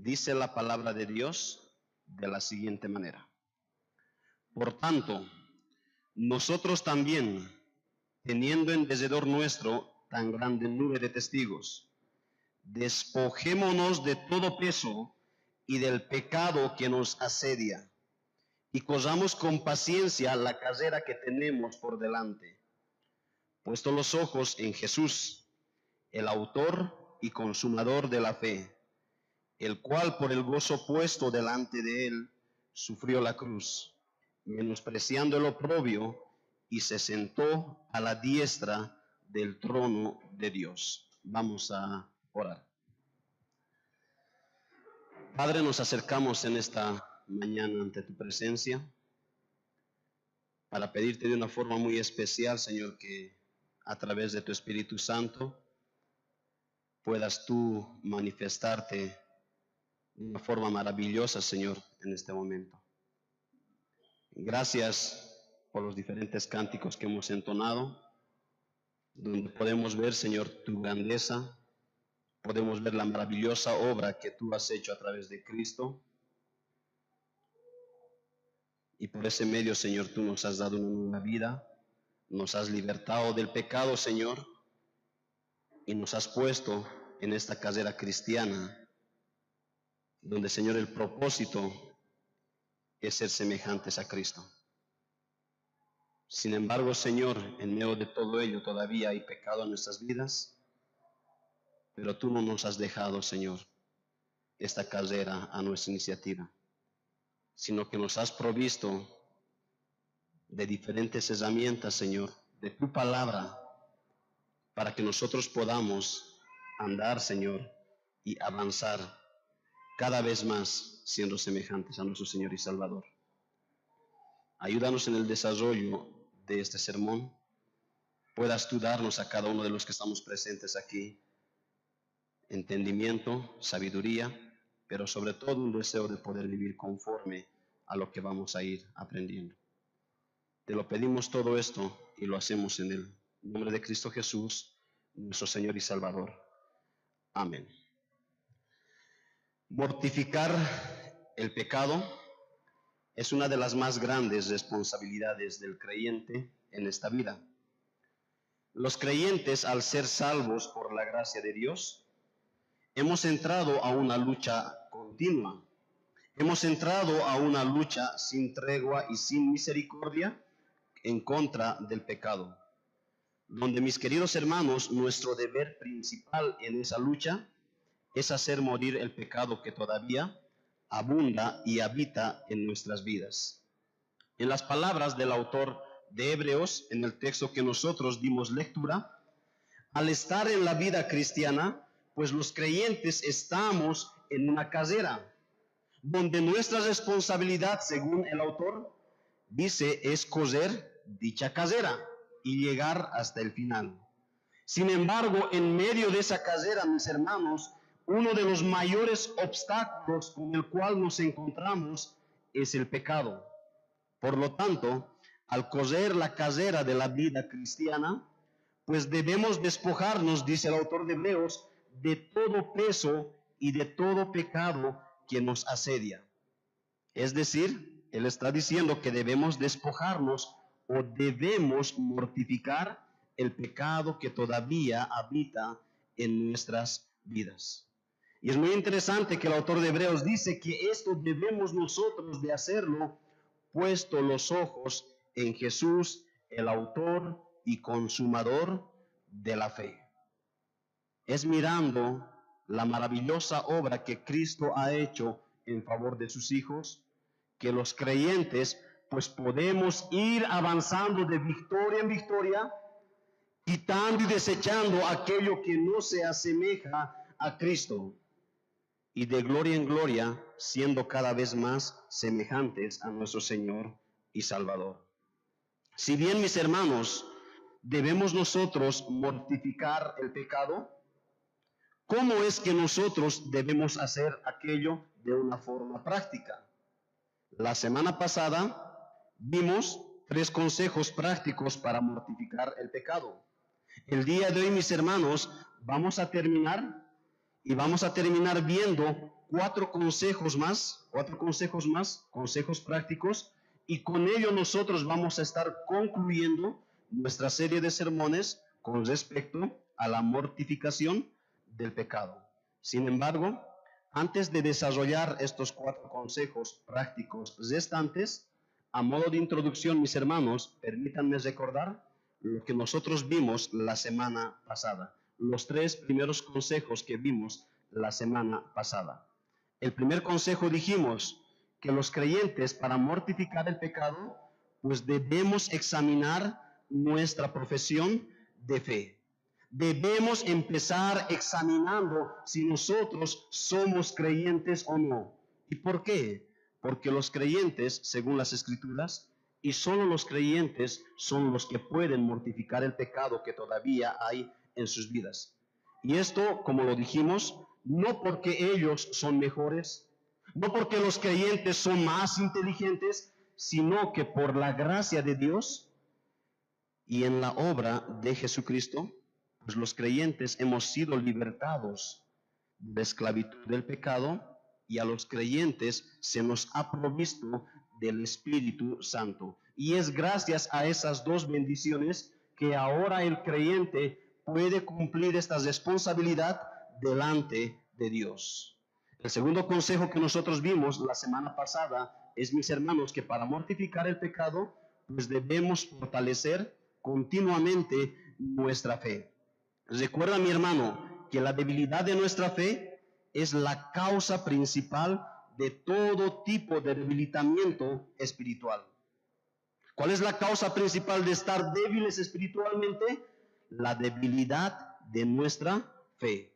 Dice la palabra de Dios de la siguiente manera. Por tanto, nosotros también, teniendo en derredor nuestro tan grande nube de testigos, despojémonos de todo peso y del pecado que nos asedia, y corramos con paciencia la carrera que tenemos por delante, puesto los ojos en Jesús, el autor y consumador de la fe, el cual por el gozo puesto delante de él sufrió la cruz, menospreciando el oprobio, y se sentó a la diestra del trono de Dios. Vamos a orar. Padre, nos acercamos en esta mañana ante tu presencia para pedirte de una forma muy especial, Señor, que a través de tu Espíritu Santo puedas tú manifestarte de una forma maravillosa, Señor, en este momento. Gracias por los diferentes cánticos que hemos entonado, donde podemos ver, Señor, tu grandeza, podemos ver la maravillosa obra que tú has hecho a través de Cristo. Y por ese medio, Señor, tú nos has dado una nueva vida, nos has libertado del pecado, Señor, y nos has puesto en esta carrera cristiana, donde, Señor, el propósito es ser semejantes a Cristo. Sin embargo, Señor, en medio de todo ello todavía hay pecado en nuestras vidas, pero tú no nos has dejado, Señor, esta carrera a nuestra iniciativa, sino que nos has provisto de diferentes herramientas, Señor, de tu palabra, para que nosotros podamos andar, Señor, y avanzar cada vez más siendo semejantes a nuestro Señor y Salvador. Ayúdanos en el desarrollo de este sermón. Puedas tú darnos a cada uno de los que estamos presentes aquí entendimiento, sabiduría, pero sobre todo un deseo de poder vivir conforme a lo que vamos a ir aprendiendo. Te lo pedimos todo esto y lo hacemos en el nombre de Cristo Jesús, nuestro Señor y Salvador. Amén. Mortificar el pecado es una de las más grandes responsabilidades del creyente en esta vida. Los creyentes, al ser salvos por la gracia de Dios, hemos entrado a una lucha continua. Hemos entrado a una lucha sin tregua y sin misericordia en contra del pecado, donde, mis queridos hermanos, nuestro deber principal en esa lucha es hacer morir el pecado que todavía abunda y habita en nuestras vidas. En las palabras del autor de Hebreos, en el texto que nosotros dimos lectura, al estar en la vida cristiana, pues los creyentes estamos en una carrera, donde nuestra responsabilidad, según el autor, dice, es correr dicha carrera y llegar hasta el final. Sin embargo, en medio de esa carrera, mis hermanos, uno de los mayores obstáculos con el cual nos encontramos es el pecado. Por lo tanto, al correr la carrera de la vida cristiana, pues debemos despojarnos, dice el autor de Hebreos, de todo peso y de todo pecado que nos asedia. Es decir, él está diciendo que debemos despojarnos o debemos mortificar el pecado que todavía habita en nuestras vidas. Y es muy interesante que el autor de Hebreos dice que esto debemos nosotros de hacerlo, puesto los ojos en Jesús, el autor y consumador de la fe. Es mirando la maravillosa obra que Cristo ha hecho en favor de sus hijos, que los creyentes pues podemos ir avanzando de victoria en victoria, quitando y desechando aquello que no se asemeja a Cristo, y de gloria en gloria siendo cada vez más semejantes a nuestro Señor y Salvador. Si bien, mis hermanos, debemos nosotros mortificar el pecado, ¿cómo es que nosotros debemos hacer aquello de una forma práctica? La semana pasada vimos 3 consejos prácticos para mortificar el pecado. El día de hoy, mis hermanos, vamos a terminar viendo cuatro consejos más, consejos prácticos, y con ello nosotros vamos a estar concluyendo nuestra serie de sermones con respecto a la mortificación del pecado. Sin embargo, antes de desarrollar estos cuatro consejos prácticos restantes, a modo de introducción, mis hermanos, permítanme recordar lo que nosotros vimos la semana pasada, los tres primeros consejos que vimos la semana pasada. El primer consejo dijimos que los creyentes, para mortificar el pecado, pues debemos examinar nuestra profesión de fe. Debemos empezar examinando si nosotros somos creyentes o no. ¿Y por qué? Porque los creyentes, según las Escrituras, y solo los creyentes son los que pueden mortificar el pecado que todavía hay en sus vidas. Y esto, como lo dijimos, no porque ellos son mejores, no porque los creyentes son más inteligentes, sino que por la gracia de Dios y en la obra de Jesucristo, pues los creyentes hemos sido libertados de la esclavitud del pecado, y a los creyentes se nos ha provisto del Espíritu Santo. Y es gracias a esas dos bendiciones que ahora el creyente puede cumplir esta responsabilidad delante de Dios. El segundo consejo que nosotros vimos la semana pasada es, mis hermanos, que para mortificar el pecado, pues debemos fortalecer continuamente nuestra fe. Recuerda, mi hermano, que la debilidad de nuestra fe es la causa principal de todo tipo de debilitamiento espiritual. ¿Cuál es la causa principal de estar débiles espiritualmente? La debilidad de nuestra fe.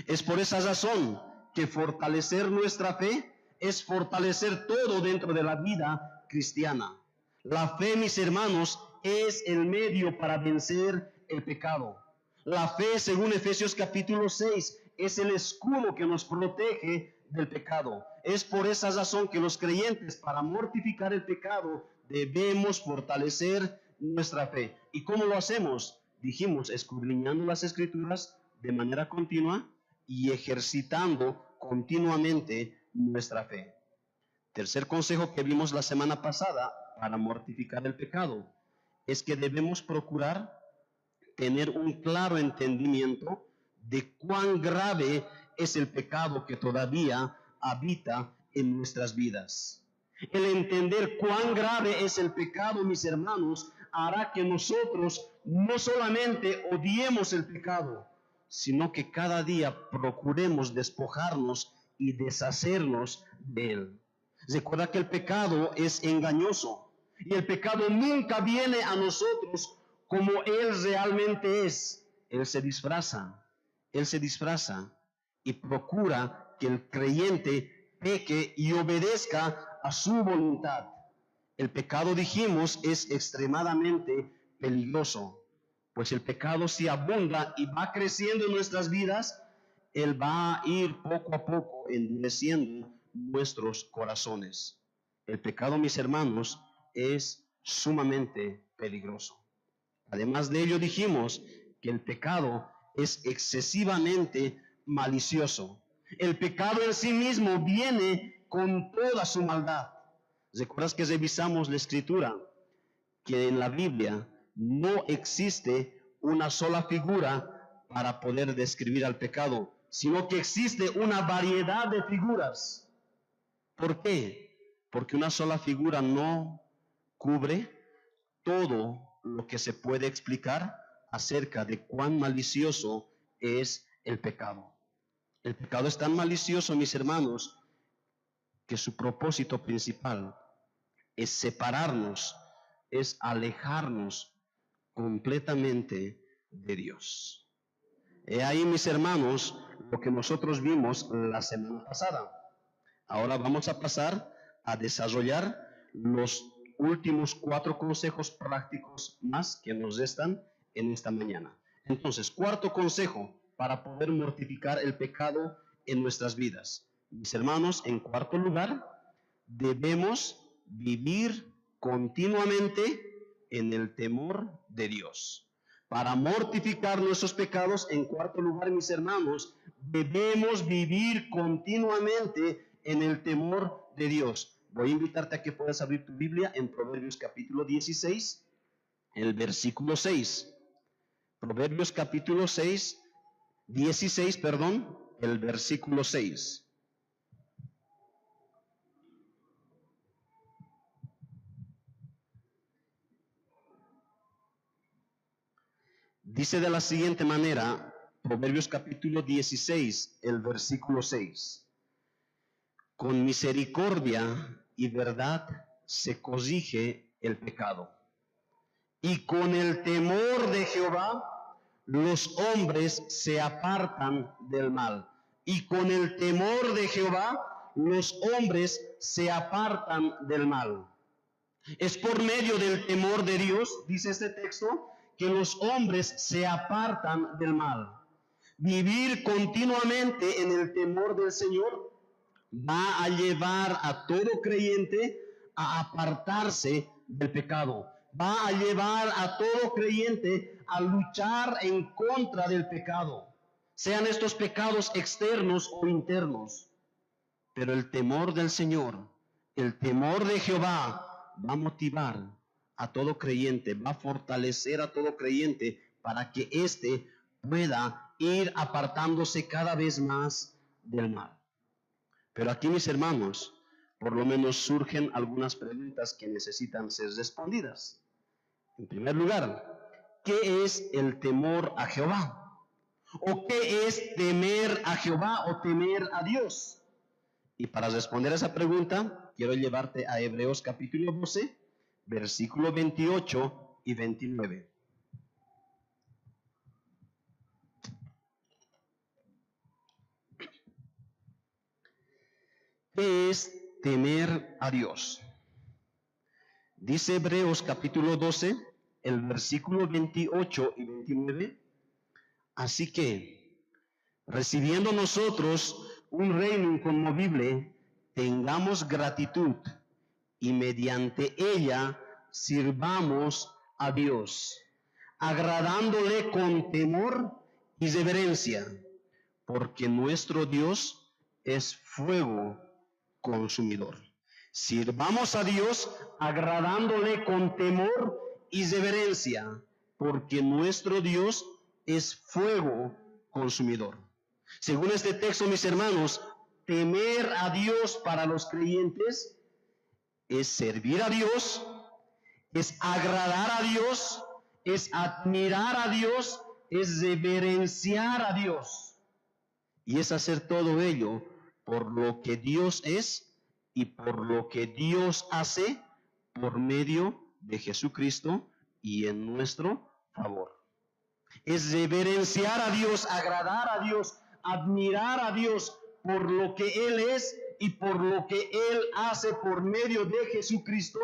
Es por esa razón que fortalecer nuestra fe es fortalecer todo dentro de la vida cristiana. La fe, mis hermanos, es el medio para vencer el pecado. La fe, según Efesios capítulo 6, es el escudo que nos protege del pecado. Es por esa razón que los creyentes, para mortificar el pecado, debemos fortalecer nuestra fe. ¿Y cómo lo hacemos? Dijimos, escudriñando las Escrituras de manera continua y ejercitando continuamente nuestra fe. Tercer consejo que vimos la semana pasada para mortificar el pecado es que debemos procurar tener un claro entendimiento de cuán grave es el pecado que todavía habita en nuestras vidas. El entender cuán grave es el pecado, mis hermanos, hará que nosotros no solamente odiemos el pecado, sino que cada día procuremos despojarnos y deshacernos de él. Recuerda que el pecado es engañoso y el pecado nunca viene a nosotros como él realmente es. Él se disfraza y procura que el creyente peque y obedezca a su voluntad. El pecado, dijimos, es extremadamente peligroso, pues el pecado, si abunda y va creciendo en nuestras vidas, él va a ir poco a poco endureciendo nuestros corazones. El pecado, mis hermanos, es sumamente peligroso. Además de ello, dijimos que el pecado es excesivamente malicioso. El pecado en sí mismo viene con toda su maldad. ¿Recuerdas que revisamos la Escritura? Que en la Biblia no existe una sola figura para poder describir al pecado, sino que existe una variedad de figuras. ¿Por qué? Porque una sola figura no cubre todo lo que se puede explicar acerca de cuán malicioso es el pecado. El pecado es tan malicioso, mis hermanos, que su propósito principal es separarnos, es alejarnos completamente de Dios. He ahí, mis hermanos, lo que nosotros vimos la semana pasada. Ahora vamos a pasar a desarrollar los últimos 4 consejos prácticos más que nos restan en esta mañana. Entonces, cuarto consejo para poder mortificar el pecado en nuestras vidas. Mis hermanos, en cuarto lugar, debemos vivir continuamente en el temor de Dios. Para mortificar nuestros pecados, en cuarto lugar, mis hermanos, debemos vivir continuamente en el temor de Dios. Voy a invitarte a que puedas abrir tu Biblia en Proverbios capítulo 16, el versículo 6. Proverbios capítulo 16, el versículo 6. Dice de la siguiente manera, Proverbios capítulo 16, el versículo 6. Con misericordia y verdad se corrige el pecado, y con el temor de Jehová los hombres se apartan del mal. Y con el temor de Jehová los hombres se apartan del mal. Es por medio del temor de Dios, dice este texto, que los hombres se apartan del mal. Vivir continuamente en el temor del Señor va a llevar a todo creyente a apartarse del pecado. Va a llevar a todo creyente a luchar en contra del pecado, sean estos pecados externos o internos. Pero el temor del Señor, el temor de Jehová, va a motivar a todo creyente, va a fortalecer a todo creyente para que éste pueda ir apartándose cada vez más del mal. Pero aquí, mis hermanos, por lo menos surgen algunas preguntas que necesitan ser respondidas. En primer lugar, ¿qué es el temor a Jehová? ¿O qué es temer a Jehová o temer a Dios? Y para responder a esa pregunta, quiero llevarte a Hebreos capítulo 12, versículo 28 y 29. ¿Qué es temer a Dios? Dice Hebreos capítulo 12, el versículo 28 y 29. Así que, recibiendo nosotros un reino inconmovible, tengamos gratitud y mediante ella sirvamos a Dios, agradándole con temor y reverencia, porque nuestro Dios es fuego consumidor. Sirvamos a Dios agradándole con temor y reverencia, porque nuestro Dios es fuego consumidor. Según este texto, mis hermanos, temer a Dios para los creyentes es servir a Dios, es agradar a Dios, es admirar a Dios, es reverenciar a Dios. Y es hacer todo ello por lo que Dios es y por lo que Dios hace por medio de Jesucristo y en nuestro favor. Es reverenciar a Dios, agradar a Dios, admirar a Dios por lo que Él es y por lo que Él hace por medio de Jesucristo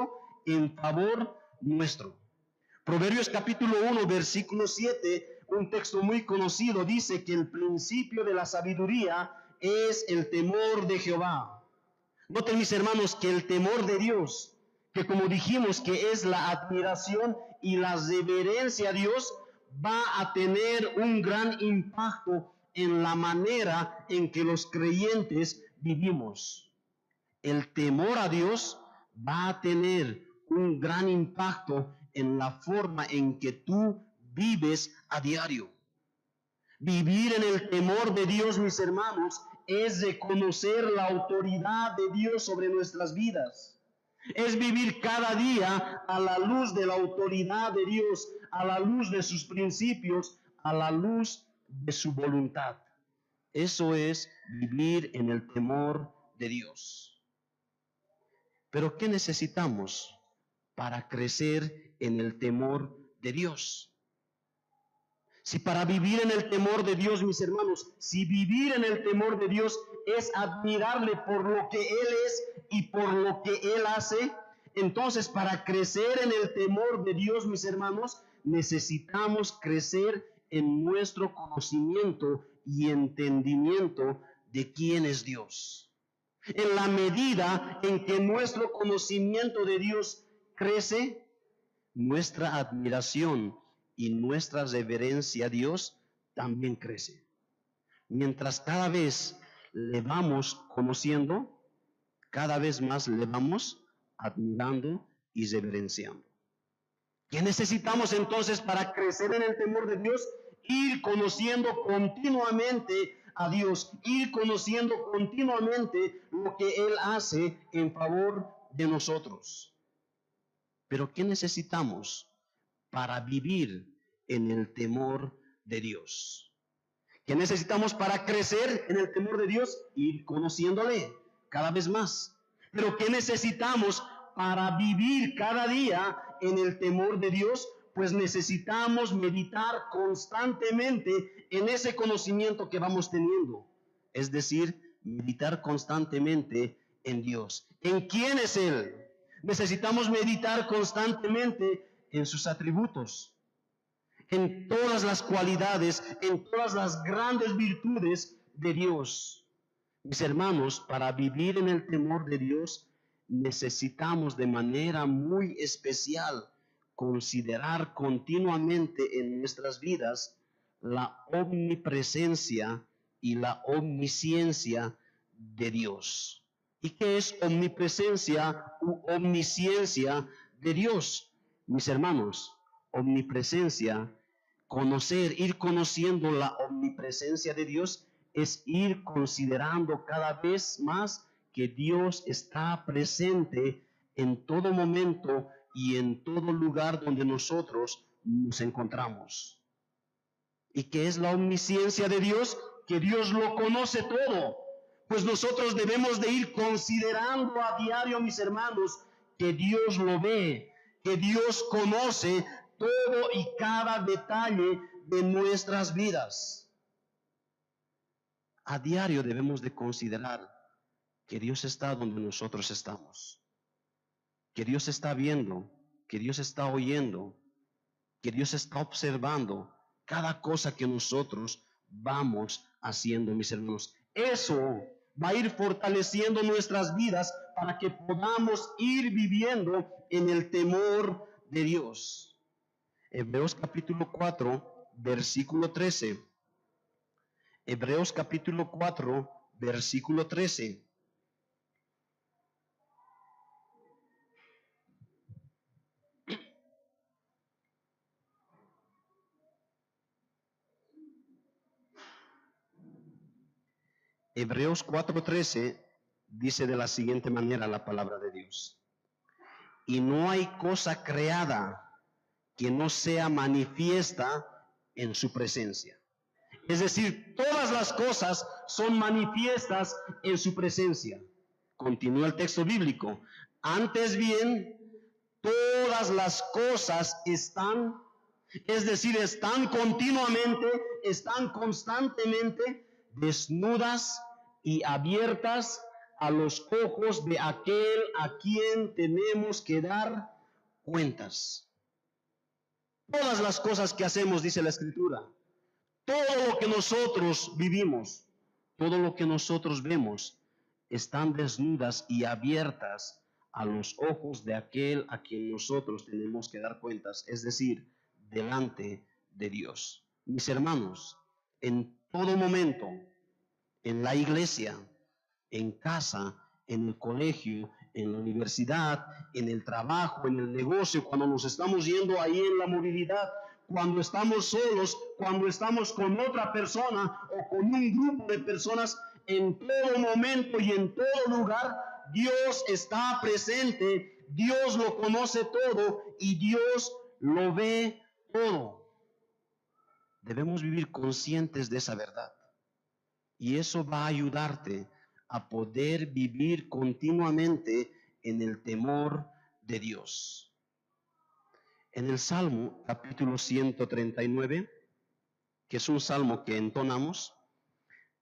en favor nuestro. Proverbios capítulo 1, versículo 7, un texto muy conocido, dice que el principio de la sabiduría es el temor de Jehová. Noten, mis hermanos, que el temor de Dios, que como dijimos que es la admiración y la reverencia a Dios, va a tener un gran impacto en la manera en que los creyentes vivimos. El temor a Dios va a tener un gran impacto en la forma en que tú vives a diario. Vivir en el temor de Dios, mis hermanos, es reconocer la autoridad de Dios sobre nuestras vidas. Es vivir cada día a la luz de la autoridad de Dios, a la luz de sus principios, a la luz de su voluntad. Eso es vivir en el temor de Dios. Pero ¿qué necesitamos para crecer en el temor de Dios? Si para vivir en el temor de Dios, mis hermanos, si vivir en el temor de Dios es admirarle por lo que Él es y por lo que Él hace, entonces para crecer en el temor de Dios, mis hermanos, necesitamos crecer en nuestro conocimiento y entendimiento de quién es Dios. En la medida en que nuestro conocimiento de Dios crece, nuestra admiración y nuestra reverencia a Dios también crece. Mientras cada vez le vamos conociendo, cada vez más le vamos admirando y reverenciando. ¿Qué necesitamos entonces para crecer en el temor de Dios? Ir conociendo continuamente a Dios, ir conociendo continuamente lo que Él hace en favor de nosotros. Pero ¿qué necesitamos para vivir en el temor de Dios? ¿Qué necesitamos para crecer en el temor de Dios? Ir conociéndole cada vez más. Pero ¿qué necesitamos para vivir cada día en el temor de Dios? Pues necesitamos meditar constantemente en ese conocimiento que vamos teniendo. Es decir, meditar constantemente en Dios. ¿En quién es Él? Necesitamos meditar constantemente en sus atributos, en todas las cualidades, en todas las grandes virtudes de Dios. Mis hermanos, para vivir en el temor de Dios, necesitamos de manera muy especial considerar continuamente en nuestras vidas la omnipresencia y la omnisciencia de Dios. ¿Y qué es omnipresencia u omnisciencia de Dios? Mis hermanos, omnipresencia, ir conociendo la omnipresencia de Dios es ir considerando cada vez más que Dios está presente en todo momento y en todo lugar donde nosotros nos encontramos. ¿Y qué es la omnisciencia de Dios? Que Dios lo conoce todo. Pues nosotros debemos de ir considerando a diario, mis hermanos, que Dios lo ve, que Dios conoce todo y cada detalle de nuestras vidas. A diario debemos de considerar que Dios está donde nosotros estamos, que Dios está viendo, que Dios está oyendo, que Dios está observando cada cosa que nosotros vamos haciendo, mis hermanos. Eso va a ir fortaleciendo nuestras vidas para que podamos ir viviendo en el temor de Dios. Hebreos capítulo 4, versículo 13. Hebreos capítulo 4, versículo 13. Hebreos 4:13 dice de la siguiente manera la palabra de Dios: y no hay cosa creada que no sea manifiesta en su presencia. Es decir, todas las cosas son manifiestas en su presencia. Continúa el texto bíblico. Antes bien, todas las cosas están, es decir, están continuamente, están constantemente desnudas y abiertas a los ojos de aquel a quien tenemos que dar cuentas. Todas las cosas que hacemos, dice la Escritura, todo lo que nosotros vivimos, todo lo que nosotros vemos, están desnudas y abiertas a los ojos de aquel a quien nosotros tenemos que dar cuentas, es decir, delante de Dios. Mis hermanos, en todo momento, en la iglesia, en casa, en el colegio, en la universidad, en el trabajo, en el negocio, cuando nos estamos yendo ahí en la movilidad, cuando estamos solos, cuando estamos con otra persona o con un grupo de personas, en todo momento y en todo lugar, Dios está presente, Dios lo conoce todo y Dios lo ve todo. Debemos vivir conscientes de esa verdad. Y eso va a ayudarte a poder vivir continuamente en el temor de Dios. En el Salmo capítulo 139, que es un salmo que entonamos,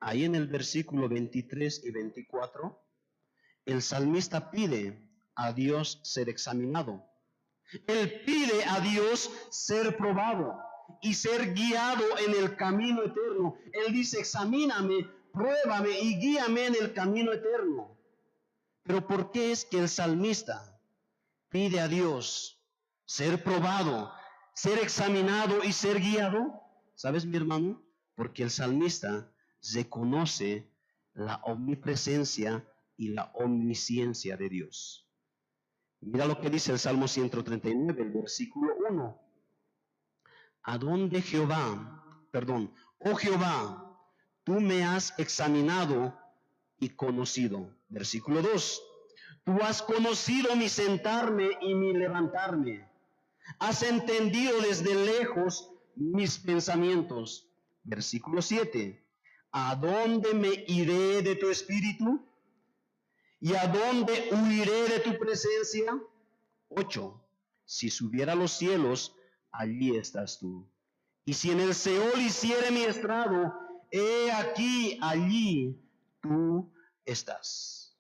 ahí en el versículo 23 y 24, el salmista pide a Dios ser examinado. Él pide a Dios ser probado y ser guiado en el camino eterno. Él dice: examíname, pruébame y guíame en el camino eterno. Pero ¿por qué es que el salmista pide a Dios ser probado, ser examinado y ser guiado? ¿Sabes, mi hermano? Porque el salmista reconoce la omnipresencia y la omnisciencia de Dios. Mira lo que dice el Salmo 139, el versículo 1. Oh Jehová, tú me has examinado y conocido. Versículo 2. Tú has conocido mi sentarme y mi levantarme. Has entendido desde lejos mis pensamientos. Versículo 7. ¿A dónde me iré de tu espíritu? ¿Y a dónde huiré de tu presencia? 8. Si subiera a los cielos, allí estás tú. Y si en el Seol hiciere mi estrado, he aquí, allí tú estás.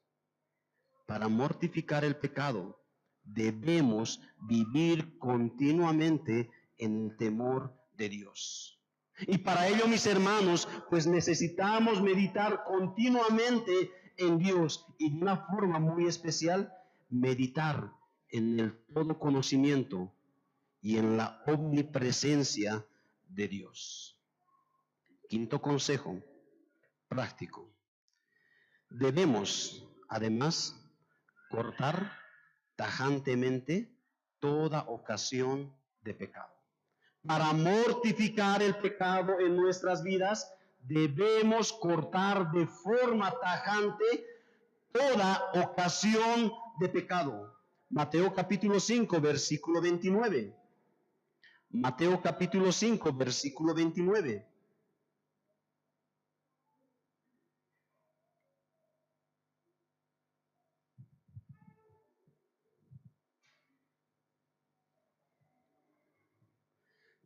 Para mortificar el pecado, debemos vivir continuamente en el temor de Dios. Y para ello, mis hermanos, pues necesitamos meditar continuamente en Dios y de una forma muy especial, meditar en el todo conocimiento y en la omnipresencia de Dios. Quinto consejo práctico. Debemos, además, cortar tajantemente toda ocasión de pecado. Para mortificar el pecado en nuestras vidas, debemos cortar de forma tajante toda ocasión de pecado. Mateo capítulo 5, versículo 29. Mateo capítulo 5, versículo 29.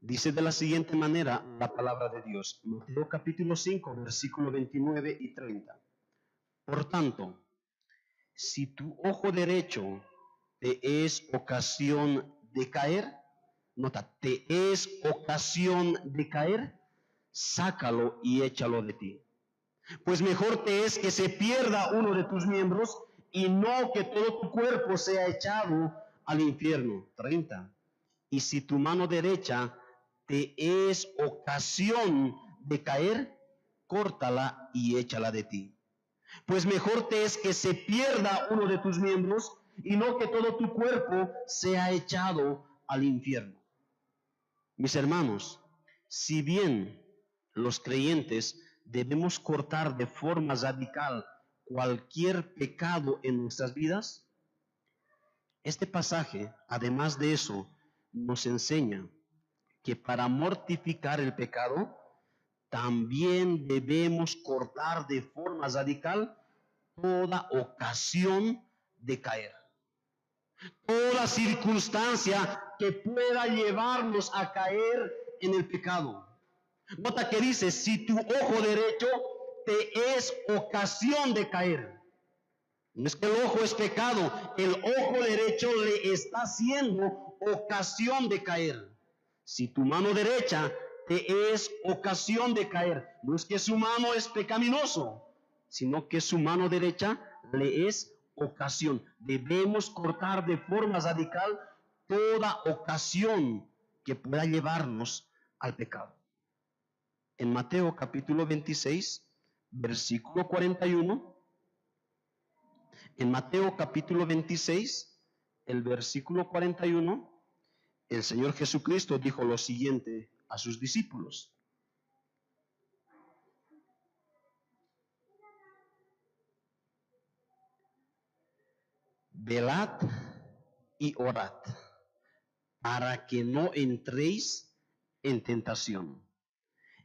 Dice de la siguiente manera la palabra de Dios. Mateo capítulo 5, versículo 29 y 30. Por tanto, si tu ojo derecho te es ocasión de caer, nota, te es ocasión de caer, sácalo y échalo de ti. Pues mejor te es que se pierda uno de tus miembros y no que todo tu cuerpo sea echado al infierno. 30. Y si tu mano derecha te es ocasión de caer, córtala y échala de ti. Pues mejor te es que se pierda uno de tus miembros y no que todo tu cuerpo sea echado al infierno. Mis hermanos, si bien los creyentes debemos cortar de forma radical cualquier pecado en nuestras vidas, este pasaje, además de eso, nos enseña que para mortificar el pecado, también debemos cortar de forma radical toda ocasión de caer. Toda circunstancia que pueda llevarnos a caer en el pecado. Nota que dice, si tu ojo derecho te es ocasión de caer. No es que el ojo es pecado, el ojo derecho le está haciendo ocasión de caer. Si tu mano derecha te es ocasión de caer, no es que su mano es pecaminoso, sino que su mano derecha le es ocasión. Debemos cortar de forma radical toda ocasión que pueda llevarnos al pecado. En Mateo capítulo 26, versículo 41, en Mateo capítulo 26, el versículo 41, el Señor Jesucristo dijo lo siguiente a sus discípulos. Velad y orad, para que no entréis en tentación.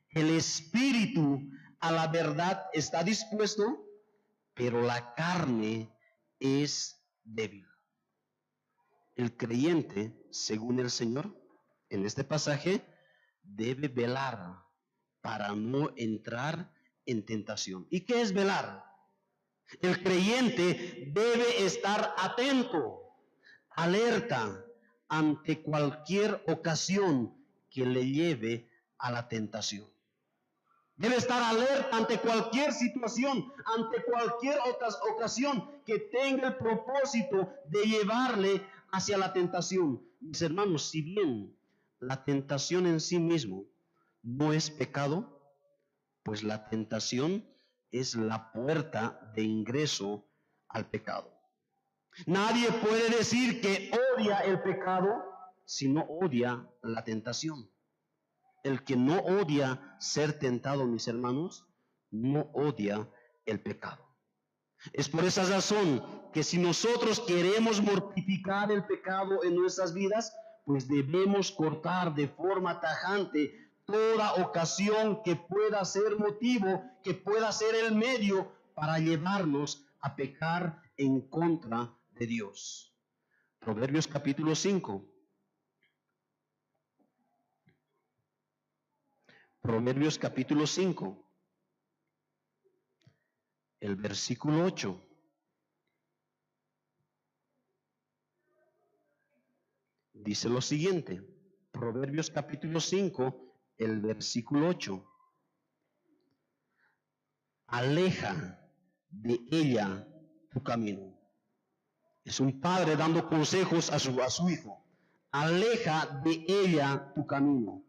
El espíritu a la verdad está dispuesto, pero la carne es débil. El creyente, según el Señor, en este pasaje, debe velar para no entrar en tentación. ¿Y qué es velar? El creyente debe estar atento, alerta ante cualquier ocasión que le lleve a la tentación. Debe estar alerta ante cualquier situación, ante cualquier ocasión que tenga el propósito de llevarle hacia la tentación. Mis hermanos, si bien la tentación en sí mismo no es pecado, pues la tentación es la puerta de ingreso al pecado. Nadie puede decir que odia el pecado si no odia la tentación. El que no odia ser tentado, mis hermanos, no odia el pecado. Es por esa razón que si nosotros queremos mortificar el pecado en nuestras vidas, pues debemos cortar de forma tajante toda ocasión que pueda ser motivo, que pueda ser el medio para llevarnos a pecar en contra de Dios. Proverbios capítulo 5. Proverbios capítulo 5. El versículo 8. Dice lo siguiente, Proverbios capítulo 5, el versículo 8. Aleja de ella tu camino. Es un padre dando consejos a su hijo. Aleja de ella tu camino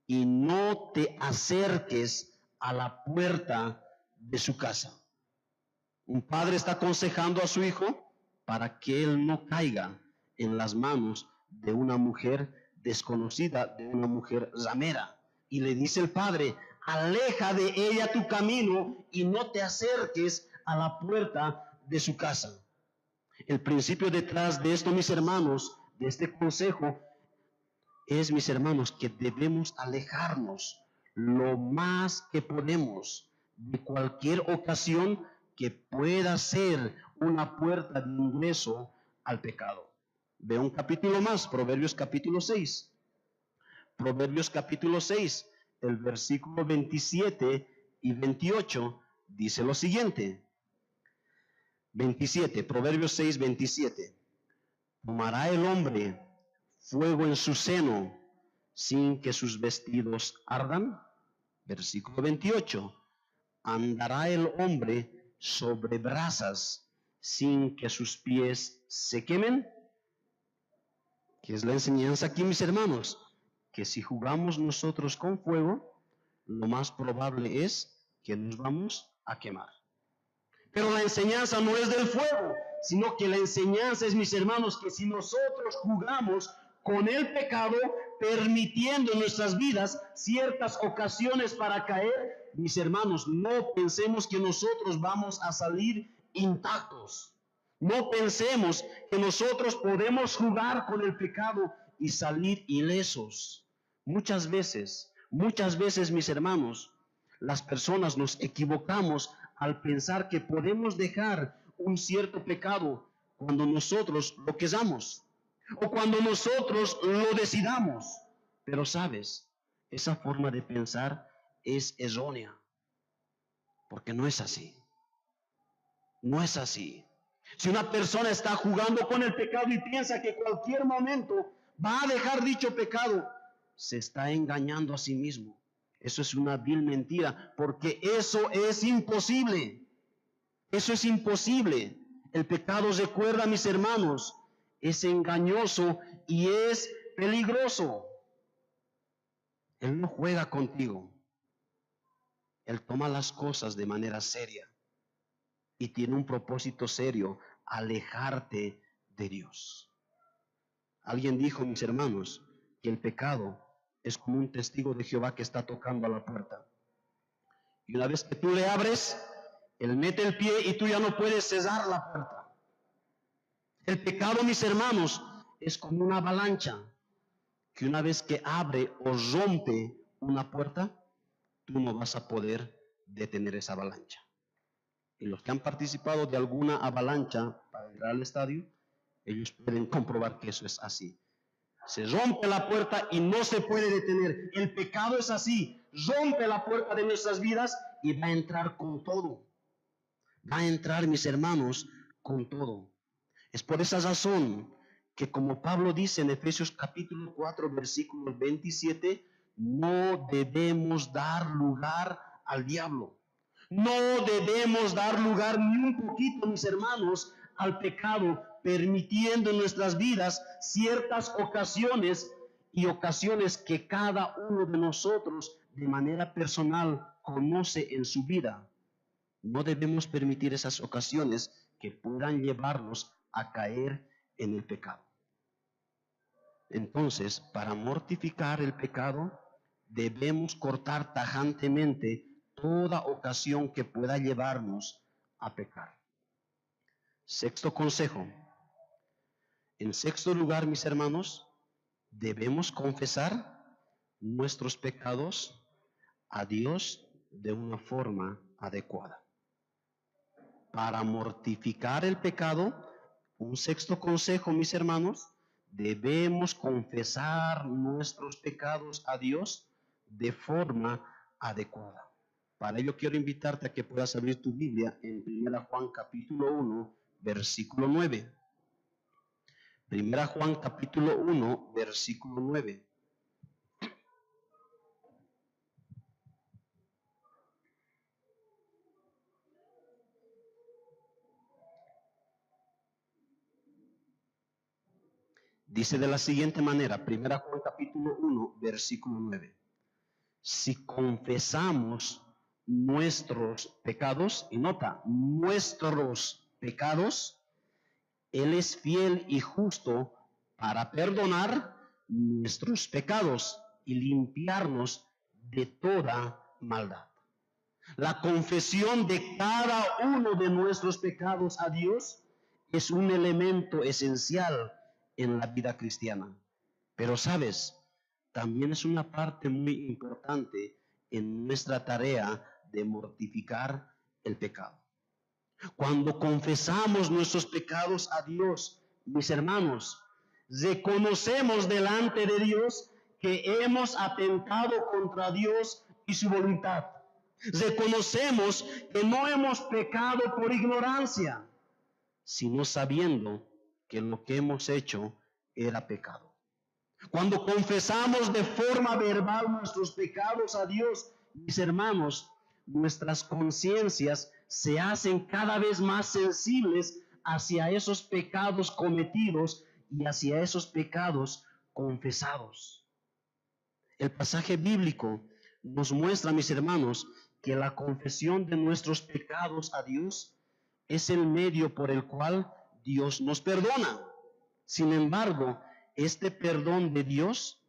y no te acerques a la puerta de su casa. Un padre está aconsejando a su hijo para que él no caiga en las manos de una mujer desconocida, de una mujer ramera. Y le dice el padre, aleja de ella tu camino y no te acerques a la puerta de su casa. El principio detrás de esto, mis hermanos, de este consejo, es, mis hermanos, que debemos alejarnos lo más que podemos de cualquier ocasión que pueda ser una puerta de ingreso al pecado. Ve un capítulo más, Proverbios capítulo 6. Proverbios capítulo 6, el versículo 27 y 28, dice lo siguiente. 27, Proverbios 6, 27. Tomará el hombre fuego en su seno sin que sus vestidos ardan. Versículo 28. Andará el hombre sobre brasas sin que sus pies se quemen. ¿Qué es la enseñanza aquí, mis hermanos? Que si jugamos nosotros con fuego, lo más probable es que nos vamos a quemar. Pero la enseñanza no es del fuego, sino que la enseñanza es, mis hermanos, que si nosotros jugamos con el pecado, permitiendo en nuestras vidas ciertas ocasiones para caer, mis hermanos, no pensemos que nosotros vamos a salir intactos. No pensemos que nosotros podemos jugar con el pecado y salir ilesos. Muchas veces, mis hermanos, las personas nos equivocamos al pensar que podemos dejar un cierto pecado cuando nosotros lo queramos o cuando nosotros lo decidamos. Pero sabes, esa forma de pensar es errónea, porque no es así. No es así. Si una persona está jugando con el pecado y piensa que cualquier momento va a dejar dicho pecado, se está engañando a sí mismo. Eso es una vil mentira, porque eso es imposible. Eso es imposible. El pecado, recuerda, mis hermanos, es engañoso y es peligroso. Él no juega contigo. Él toma las cosas de manera seria y tiene un propósito serio, alejarte de Dios. Alguien dijo, mis hermanos, que el pecado es como un testigo de Jehová que está tocando a la puerta. Y una vez que tú le abres, él mete el pie y tú ya no puedes cerrar la puerta. El pecado, mis hermanos, es como una avalancha que una vez que abre o rompe una puerta, tú no vas a poder detener esa avalancha. Y los que han participado de alguna avalancha para entrar al estadio, ellos pueden comprobar que eso es así. Se rompe la puerta y no se puede detener. El pecado es así. Rompe la puerta de nuestras vidas y va a entrar con todo. Va a entrar, mis hermanos, con todo. Es por esa razón que, como Pablo dice en Efesios capítulo 4, versículo 27, no debemos dar lugar al diablo. No debemos dar lugar ni un poquito, mis hermanos, al pecado, permitiendo en nuestras vidas ciertas ocasiones y ocasiones que cada uno de nosotros de manera personal conoce en su vida. No debemos permitir esas ocasiones que puedan llevarnos a caer en el pecado. Entonces, para mortificar el pecado, debemos cortar tajantemente toda ocasión que pueda llevarnos a pecar. Sexto consejo. En sexto lugar, mis hermanos, debemos confesar nuestros pecados a Dios de una forma adecuada. Para mortificar el pecado, un sexto consejo, mis hermanos, debemos confesar nuestros pecados a Dios de forma adecuada. Para ello quiero invitarte a que puedas abrir tu Biblia en 1 Juan capítulo 1, versículo 9. 1 Juan capítulo 1, versículo 9. Dice de la siguiente manera, 1 Juan capítulo 1, versículo 9. Si confesamos nuestros pecados, y nota, nuestros pecados, Él es fiel y justo para perdonar nuestros pecados y limpiarnos de toda maldad. La confesión de cada uno de nuestros pecados a Dios es un elemento esencial en la vida cristiana. Pero sabes, también es una parte muy importante en nuestra tarea de mortificar el pecado. Cuando confesamos nuestros pecados a Dios, mis hermanos, reconocemos delante de Dios que hemos atentado contra Dios y su voluntad. Reconocemos que no hemos pecado por ignorancia, sino sabiendo que lo que hemos hecho era pecado. Cuando confesamos de forma verbal nuestros pecados a Dios, mis hermanos, nuestras conciencias se hacen cada vez más sensibles hacia esos pecados cometidos y hacia esos pecados confesados. El pasaje bíblico nos muestra, mis hermanos, que la confesión de nuestros pecados a Dios es el medio por el cual Dios nos perdona. Sin embargo, este perdón de Dios,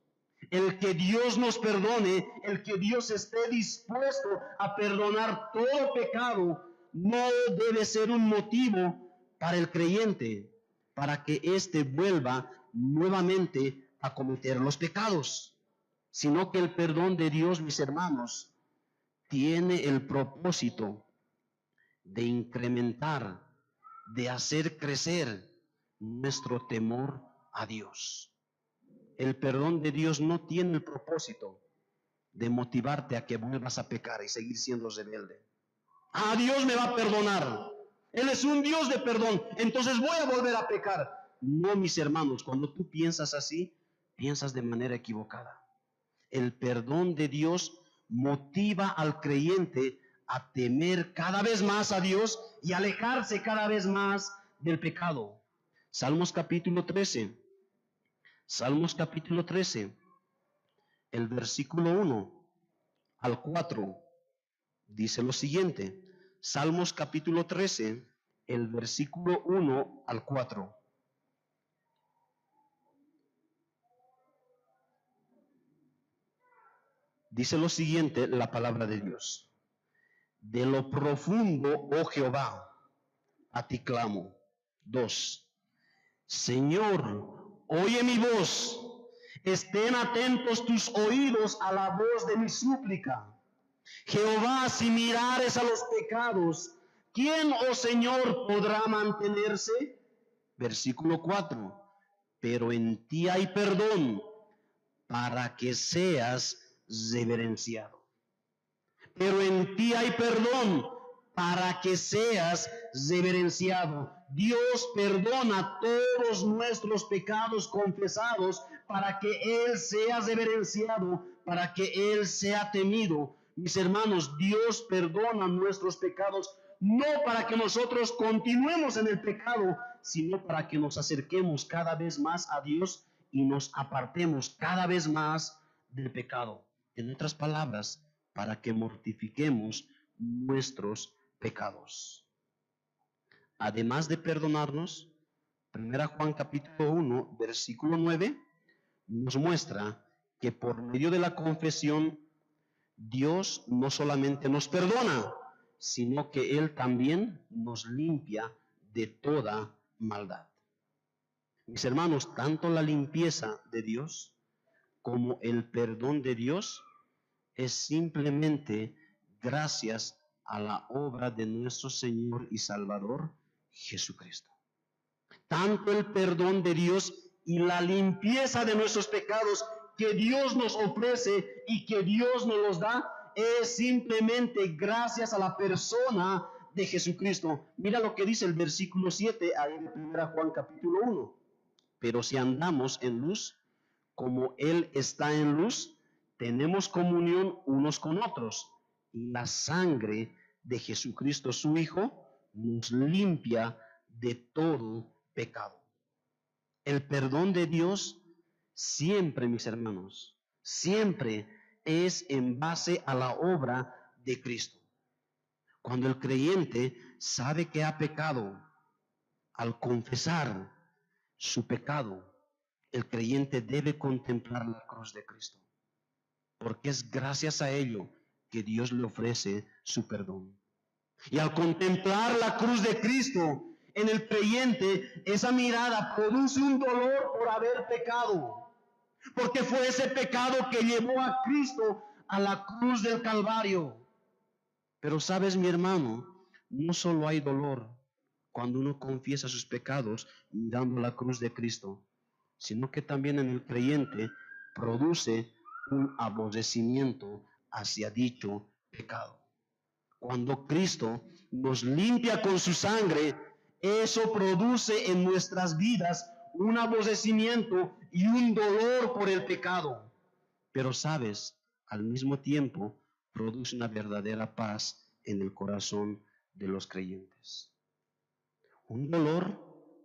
el que Dios nos perdone, el que Dios esté dispuesto a perdonar todo pecado, no debe ser un motivo para el creyente, para que éste vuelva nuevamente a cometer los pecados, sino que el perdón de Dios, mis hermanos, tiene el propósito de incrementar, de hacer crecer nuestro temor a Dios. El perdón de Dios no tiene el propósito de motivarte a que vuelvas a pecar y seguir siendo rebelde. Ah, Dios me va a perdonar. Él es un Dios de perdón, entonces voy a volver a pecar. No, mis hermanos, cuando tú piensas así, piensas de manera equivocada. El perdón de Dios motiva al creyente a temer cada vez más a Dios y alejarse cada vez más del pecado. Salmos capítulo 13. Salmos capítulo 13, el versículo 1 al 4, dice lo siguiente. Salmos capítulo 13, el versículo 1 al 4. Dice lo siguiente la palabra de Dios. De lo profundo, oh Jehová, a ti clamo. 2. Señor, oye mi voz, estén atentos tus oídos a la voz de mi súplica. Jehová, si mirares a los pecados, ¿quién, oh Señor, podrá mantenerse? Versículo 4. Pero en ti hay perdón, para que seas reverenciado. Pero en ti hay perdón, para que seas reverenciado. Dios perdona todos nuestros pecados confesados para que Él sea reverenciado, para que Él sea temido. Mis hermanos, Dios perdona nuestros pecados no para que nosotros continuemos en el pecado, sino para que nos acerquemos cada vez más a Dios y nos apartemos cada vez más del pecado. En otras palabras, para que mortifiquemos nuestros pecados. Además de perdonarnos, 1 Juan capítulo 1, versículo 9, nos muestra que por medio de la confesión, Dios no solamente nos perdona, sino que Él también nos limpia de toda maldad. Mis hermanos, tanto la limpieza de Dios como el perdón de Dios es simplemente gracias a la obra de nuestro Señor y Salvador Jesucristo. Tanto el perdón de Dios y la limpieza de nuestros pecados que Dios nos ofrece y que Dios nos los da es simplemente gracias a la persona de Jesucristo. Mira lo que dice el versículo 7 ahí en 1 Juan capítulo 1. Pero si andamos en luz, como Él está en luz, tenemos comunión unos con otros. Y la sangre de Jesucristo, su Hijo, nos limpia de todo pecado. El perdón de Dios siempre, mis hermanos, siempre es en base a la obra de Cristo. Cuando el creyente sabe que ha pecado, al confesar su pecado, el creyente debe contemplar la cruz de Cristo, porque es gracias a ello que Dios le ofrece su perdón. Y al contemplar la cruz de Cristo en el creyente, esa mirada produce un dolor por haber pecado, porque fue ese pecado que llevó a Cristo a la cruz del Calvario. Pero sabes, mi hermano, no solo hay dolor cuando uno confiesa sus pecados mirando la cruz de Cristo, sino que también en el creyente produce un aborrecimiento hacia dicho pecado. Cuando Cristo nos limpia con su sangre, eso produce en nuestras vidas un aborrecimiento y un dolor por el pecado. Pero sabes, al mismo tiempo produce una verdadera paz en el corazón de los creyentes. Un dolor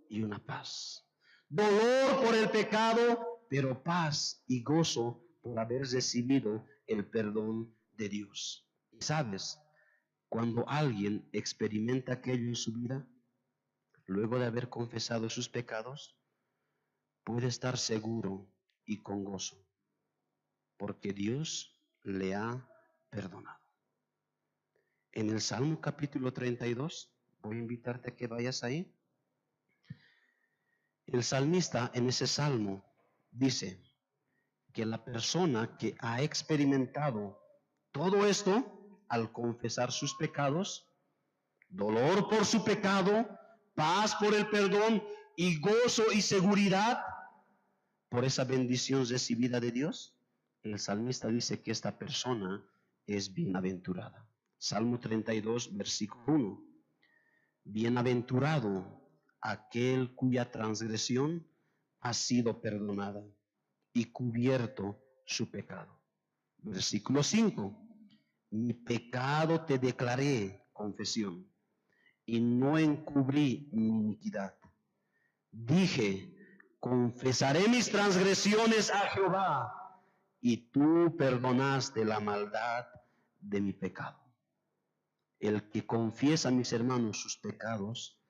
y una paz. Dolor por el pecado, pero paz y gozo por haber recibido el perdón de Dios. Y sabes, cuando alguien experimenta aquello en su vida, luego de haber confesado sus pecados, puede estar seguro y con gozo, porque Dios le ha perdonado. En el Salmo capítulo 32, voy a invitarte a que vayas ahí. El salmista en ese salmo dice que la persona que ha experimentado todo esto al confesar sus pecados, dolor por su pecado, paz por el perdón y gozo y seguridad por esa bendición recibida de Dios, el salmista dice que esta persona es bienaventurada. Salmo 32, versículo 1. Bienaventurado aquel cuya transgresión ha sido perdonada y cubierto su pecado. Versículo 5. Mi pecado te declaré, confesión, y no encubrí mi iniquidad. Dije, confesaré mis transgresiones a Jehová, y tú perdonaste la maldad de mi pecado. El que confiesa, mis hermanos, sus pecados,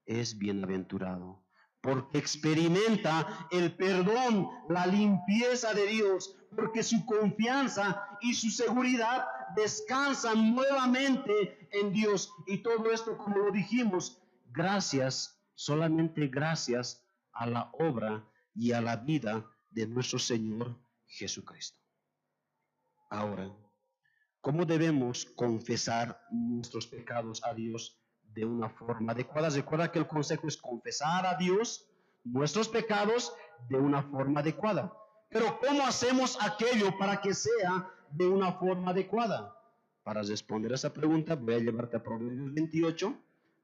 es bienaventurado, porque experimenta el perdón, la limpieza de Dios, porque su confianza y su seguridad descansan nuevamente en Dios. Y todo esto, como lo dijimos, gracias, solamente gracias a la obra y a la vida de nuestro Señor Jesucristo. Ahora, ¿cómo debemos confesar nuestros pecados a Dios de una forma adecuada? Recuerda que el consejo es confesar a Dios nuestros pecados de una forma adecuada. Pero ¿cómo hacemos aquello para que sea de una forma adecuada? Para responder a esa pregunta voy a llevarte a Proverbios 28,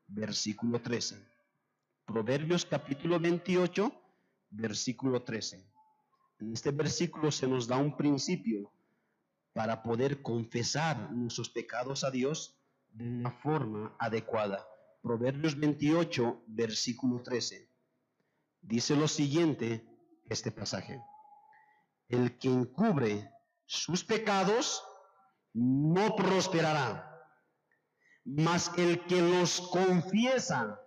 versículo 13. Proverbios capítulo 28, versículo 13. En este versículo se nos da un principio para poder confesar nuestros pecados a Dios de una forma adecuada. Proverbios 28, versículo 13. Dice lo siguiente este pasaje. El que encubre sus pecados no prosperará, mas el que los confiesa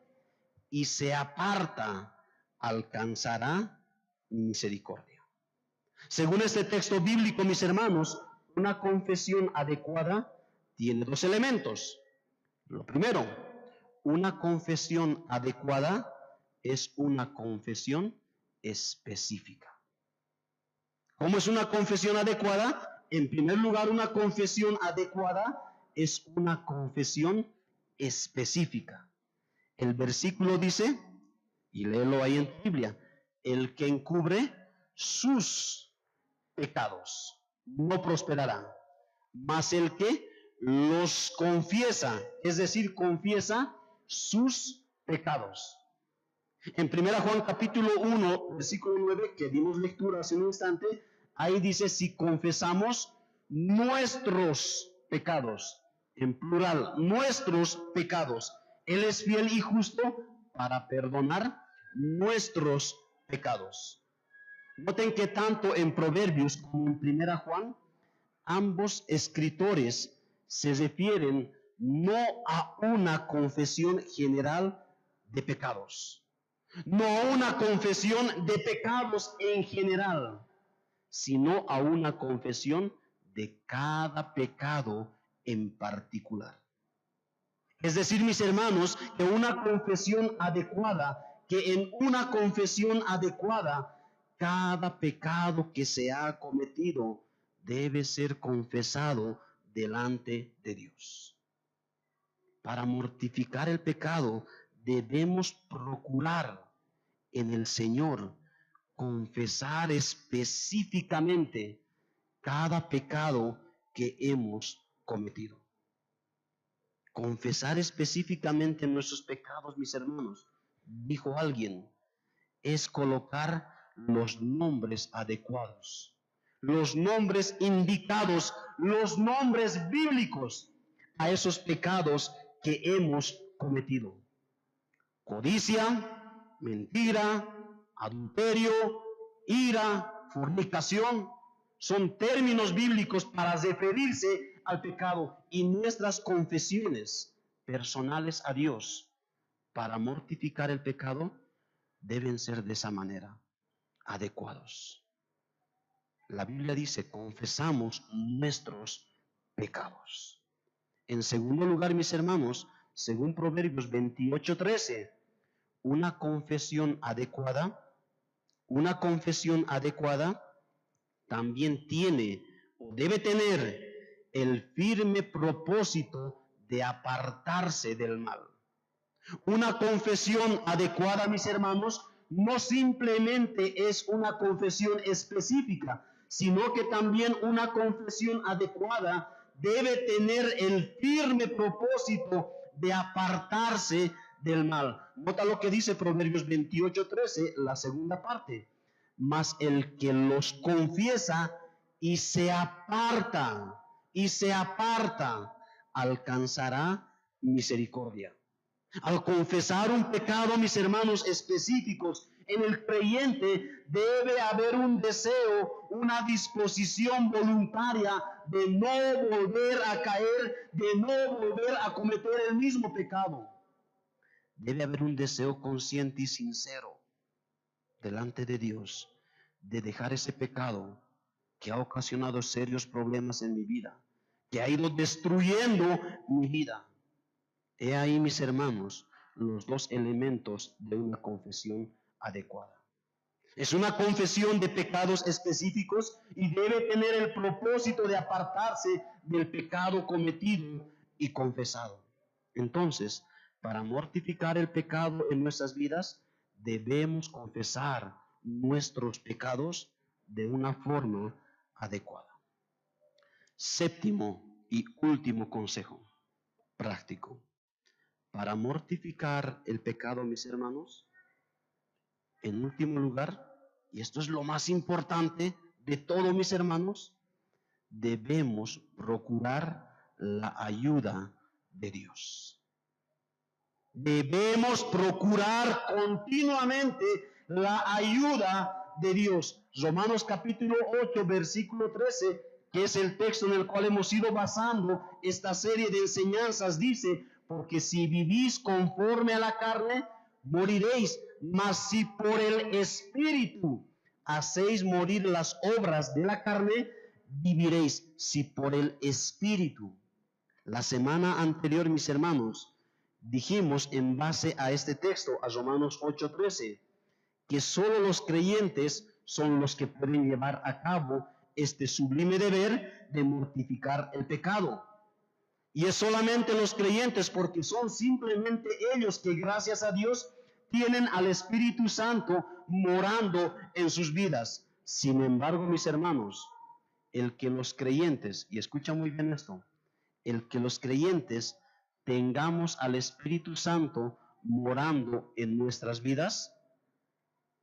y se aparta alcanzará misericordia. Según este texto bíblico, mis hermanos, una confesión adecuada tiene dos elementos. Lo primero, una confesión adecuada es una confesión específica. ¿Cómo es una confesión adecuada? En primer lugar, una confesión adecuada es una confesión específica. El versículo dice, y léelo ahí en tu Biblia, el que encubre sus pecados no prosperará, mas el que los confiesa, es decir, confiesa sus pecados. En 1 Juan capítulo 1, versículo 9, que dimos lectura hace un instante, ahí dice, si confesamos nuestros pecados, en plural, nuestros pecados, Él es fiel y justo para perdonar nuestros pecados. Noten que tanto en Proverbios como en 1 Juan, ambos escritores se refieren no a una confesión general de pecados, no a una confesión de pecados en general, sino a una confesión de cada pecado en particular. Es decir, mis hermanos, que una confesión adecuada, que en una confesión adecuada, cada pecado que se ha cometido debe ser confesado delante de Dios. Para mortificar el pecado, debemos procurar en el Señor confesar específicamente cada pecado que hemos cometido. Confesar específicamente nuestros pecados, mis hermanos, dijo alguien, es colocar los nombres adecuados, los nombres indicados, los nombres bíblicos a esos pecados que hemos cometido. Codicia, mentira, adulterio, ira, fornicación, son términos bíblicos para referirse al pecado, y nuestras confesiones personales a Dios para mortificar el pecado deben ser de esa manera, adecuados. La Biblia dice, confesamos nuestros pecados. En segundo lugar, mis hermanos, según Proverbios 28:13, una confesión adecuada también tiene o debe tener el firme propósito de apartarse del mal. Una confesión adecuada, mis hermanos, no simplemente es una confesión específica, sino que también una confesión adecuada debe tener el firme propósito de apartarse del mal. Nota lo que dice Proverbios 28:13, la segunda parte. Mas el que los confiesa y se aparta, alcanzará misericordia. Al confesar un pecado, mis hermanos, específicos, en el creyente debe haber un deseo, una disposición voluntaria de no volver a caer, de no volver a cometer el mismo pecado. Debe haber un deseo consciente y sincero delante de Dios de dejar ese pecado que ha ocasionado serios problemas en mi vida, que ha ido destruyendo mi vida. He ahí, mis hermanos, los dos elementos de una confesión adecuada. Es una confesión de pecados específicos y debe tener el propósito de apartarse del pecado cometido y confesado. Entonces, para mortificar el pecado en nuestras vidas, debemos confesar nuestros pecados de una forma adecuada. Séptimo y último consejo práctico. Para mortificar el pecado, mis hermanos, en último lugar, y esto es lo más importante de todo, mis hermanos, debemos procurar la ayuda de Dios. Debemos procurar continuamente la ayuda de Dios. Romanos capítulo 8, versículo 13, que es el texto en el cual hemos ido basando esta serie de enseñanzas, dice: porque si vivís conforme a la carne, moriréis, mas si por el Espíritu hacéis morir las obras de la carne, viviréis. Si por el Espíritu. La semana anterior, mis hermanos, dijimos en base a este texto, a Romanos 8:13, que solo los creyentes son los que pueden llevar a cabo este sublime deber de mortificar el pecado. Y es solamente los creyentes, porque son simplemente ellos que, gracias a Dios, tienen al Espíritu Santo morando en sus vidas. Sin embargo, mis hermanos, el que los creyentes, y escucha muy bien esto, el que los creyentes tengamos al Espíritu Santo morando en nuestras vidas,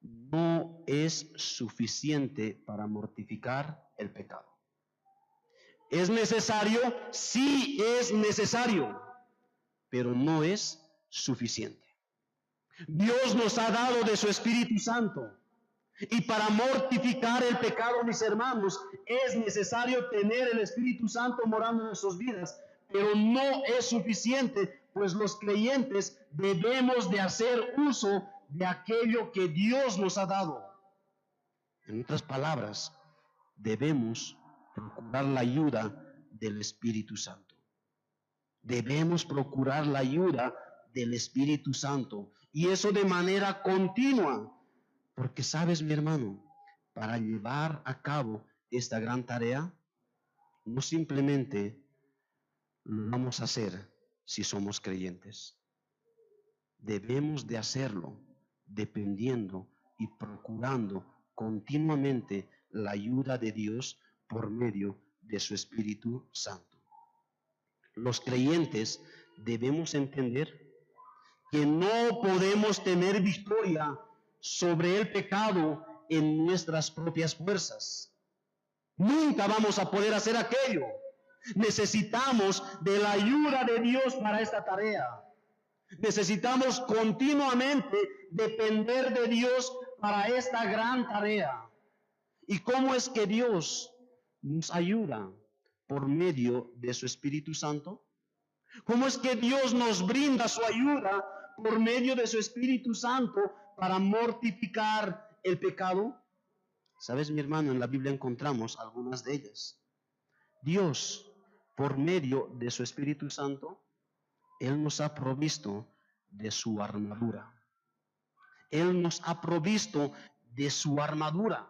no es suficiente para mortificar el pecado. ¿Es necesario? Sí, es necesario, pero no es suficiente. Dios nos ha dado de su Espíritu Santo. Y para mortificar el pecado, mis hermanos, es necesario tener el Espíritu Santo morando en nuestras vidas, pero no es suficiente, pues los creyentes debemos de hacer uso de aquello que Dios nos ha dado. En otras palabras, debemos procurar la ayuda del Espíritu Santo. Debemos procurar la ayuda del Espíritu Santo, y eso de manera continua. Porque sabes, mi hermano, para llevar a cabo esta gran tarea, no simplemente lo vamos a hacer si somos creyentes. Debemos de hacerlo dependiendo y procurando continuamente la ayuda de Dios por medio de su Espíritu Santo. Los creyentes debemos entender que no podemos tener victoria sobre el pecado en nuestras propias fuerzas. Nunca vamos a poder hacer aquello. Necesitamos de la ayuda de Dios para esta tarea. Necesitamos continuamente depender de Dios para esta gran tarea. ¿Y cómo es que Dios nos ayuda? Por medio de su Espíritu Santo. ¿Cómo es que Dios nos brinda su ayuda? Por medio de su Espíritu Santo para mortificar el pecado. ¿Sabes, mi hermano? En la Biblia encontramos algunas de ellas. Dios, por medio de su Espíritu Santo, Él nos ha provisto de su armadura. Él nos ha provisto de su armadura.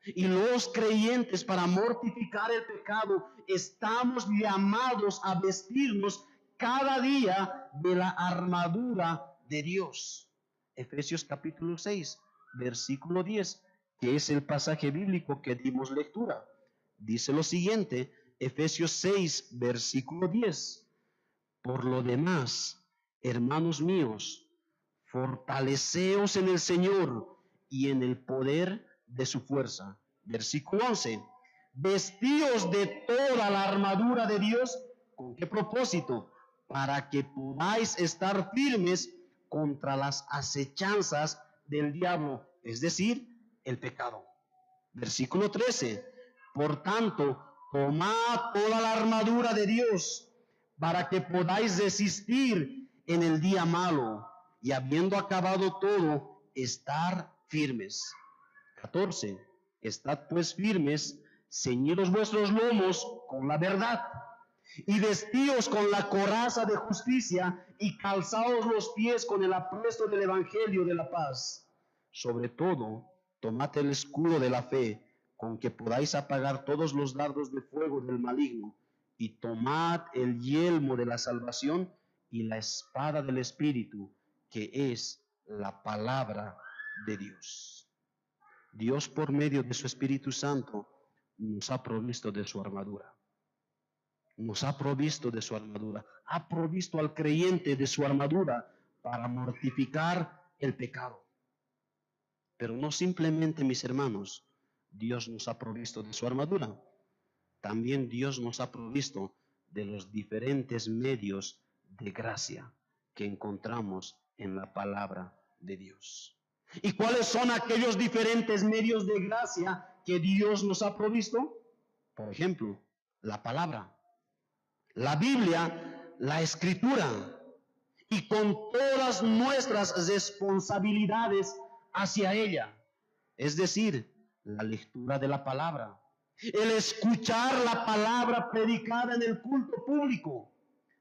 Y los creyentes, para mortificar el pecado, estamos llamados a vestirnos cada día de la armadura de Dios. Efesios capítulo 6, versículo 10, que es el pasaje bíblico que dimos lectura. Dice lo siguiente, Efesios 6, versículo 10. Por lo demás, hermanos míos, fortaleceos en el Señor y en el poder de su fuerza. Versículo 11. Vestíos de toda la armadura de Dios. ¿Con qué propósito? Para que podáis estar firmes contra las acechanzas del diablo, es decir, el pecado. Versículo 13. Por tanto, tomad toda la armadura de Dios para que podáis resistir en el día malo y habiendo acabado todo, estar firmes. 14. Estad pues firmes, ceñidos vuestros lomos con la verdad, y vestíos con la coraza de justicia, y calzaos los pies con el apresto del evangelio de la paz. Sobre todo, tomad el escudo de la fe, con que podáis apagar todos los dardos de fuego del maligno, y tomad el yelmo de la salvación y la espada del Espíritu, que es la palabra de Dios. Dios, por medio de su Espíritu Santo, nos ha provisto de su armadura. Nos ha provisto de su armadura. Ha provisto al creyente de su armadura para mortificar el pecado. Pero no simplemente, mis hermanos, Dios nos ha provisto de su armadura. También Dios nos ha provisto de los diferentes medios de gracia que encontramos en la palabra de Dios. ¿Y cuáles son aquellos diferentes medios de gracia que Dios nos ha provisto? Por ejemplo, la palabra, la Biblia, la Escritura, y con todas nuestras responsabilidades hacia ella. Es decir, la lectura de la palabra, el escuchar la palabra predicada en el culto público,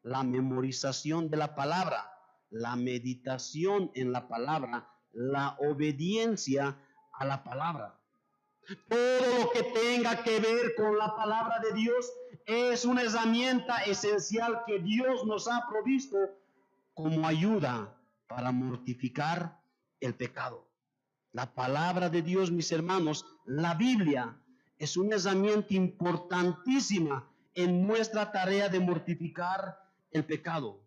la memorización de la palabra, la meditación en la palabra, la obediencia a la palabra. Todo lo que tenga que ver con la palabra de Dios es una herramienta esencial que Dios nos ha provisto como ayuda para mortificar el pecado. La palabra de Dios, mis hermanos, la Biblia, es una herramienta importantísima en nuestra tarea de mortificar el pecado.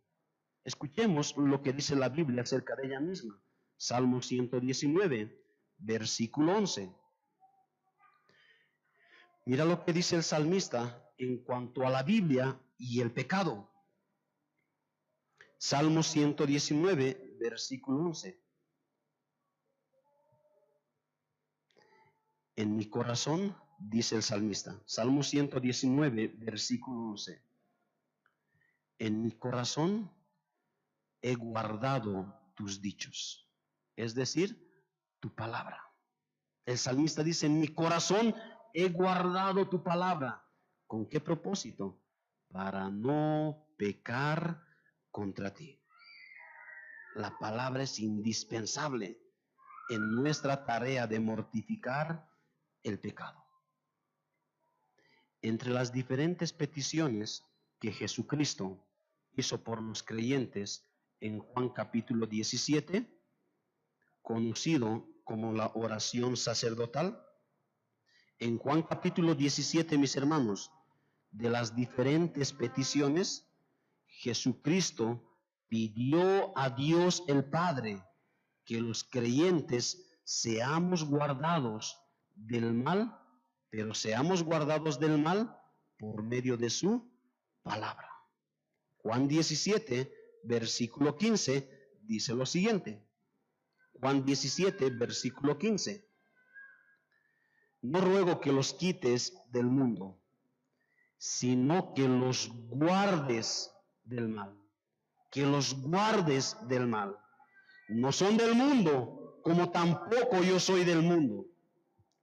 Escuchemos lo que dice la Biblia acerca de ella misma. Salmo 119, versículo 11. Mira lo que dice el salmista en cuanto a la Biblia y el pecado. Salmo 119, versículo 11. En mi corazón, dice el salmista, Salmo 119, versículo 11. En mi corazón he guardado tus dichos, es decir, tu palabra. El salmista dice, en mi corazón he guardado tu palabra. ¿Con qué propósito? Para no pecar contra ti. La palabra es indispensable en nuestra tarea de mortificar el pecado. Entre las diferentes peticiones que Jesucristo hizo por los creyentes en Juan capítulo 17, conocido como la oración sacerdotal, en Juan capítulo 17, mis hermanos, de las diferentes peticiones, Jesucristo pidió a Dios el Padre que los creyentes seamos guardados del mal, pero seamos guardados del mal por medio de su palabra. Juan 17, versículo 15, dice lo siguiente. Juan 17, versículo 15. No ruego que los quites del mundo, sino que los guardes del mal. Que los guardes del mal. No son del mundo, como tampoco yo soy del mundo.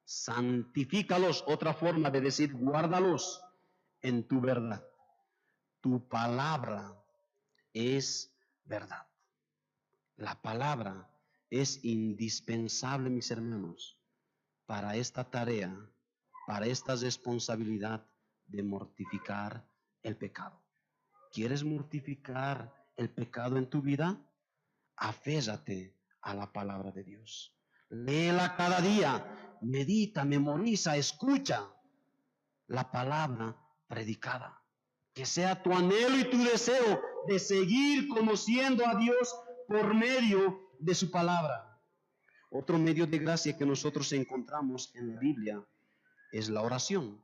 Santifícalos, otra forma de decir, guárdalos en tu verdad. Tu palabra es verdad. La palabra es indispensable, mis hermanos, para esta tarea, para esta responsabilidad de mortificar el pecado. ¿Quieres mortificar el pecado en tu vida? Aférrate a la palabra de Dios. Léela cada día, medita, memoriza, escucha la palabra predicada. Que sea tu anhelo y tu deseo de seguir conociendo a Dios por medio de su palabra. Otro medio de gracia que nosotros encontramos en la Biblia es la oración.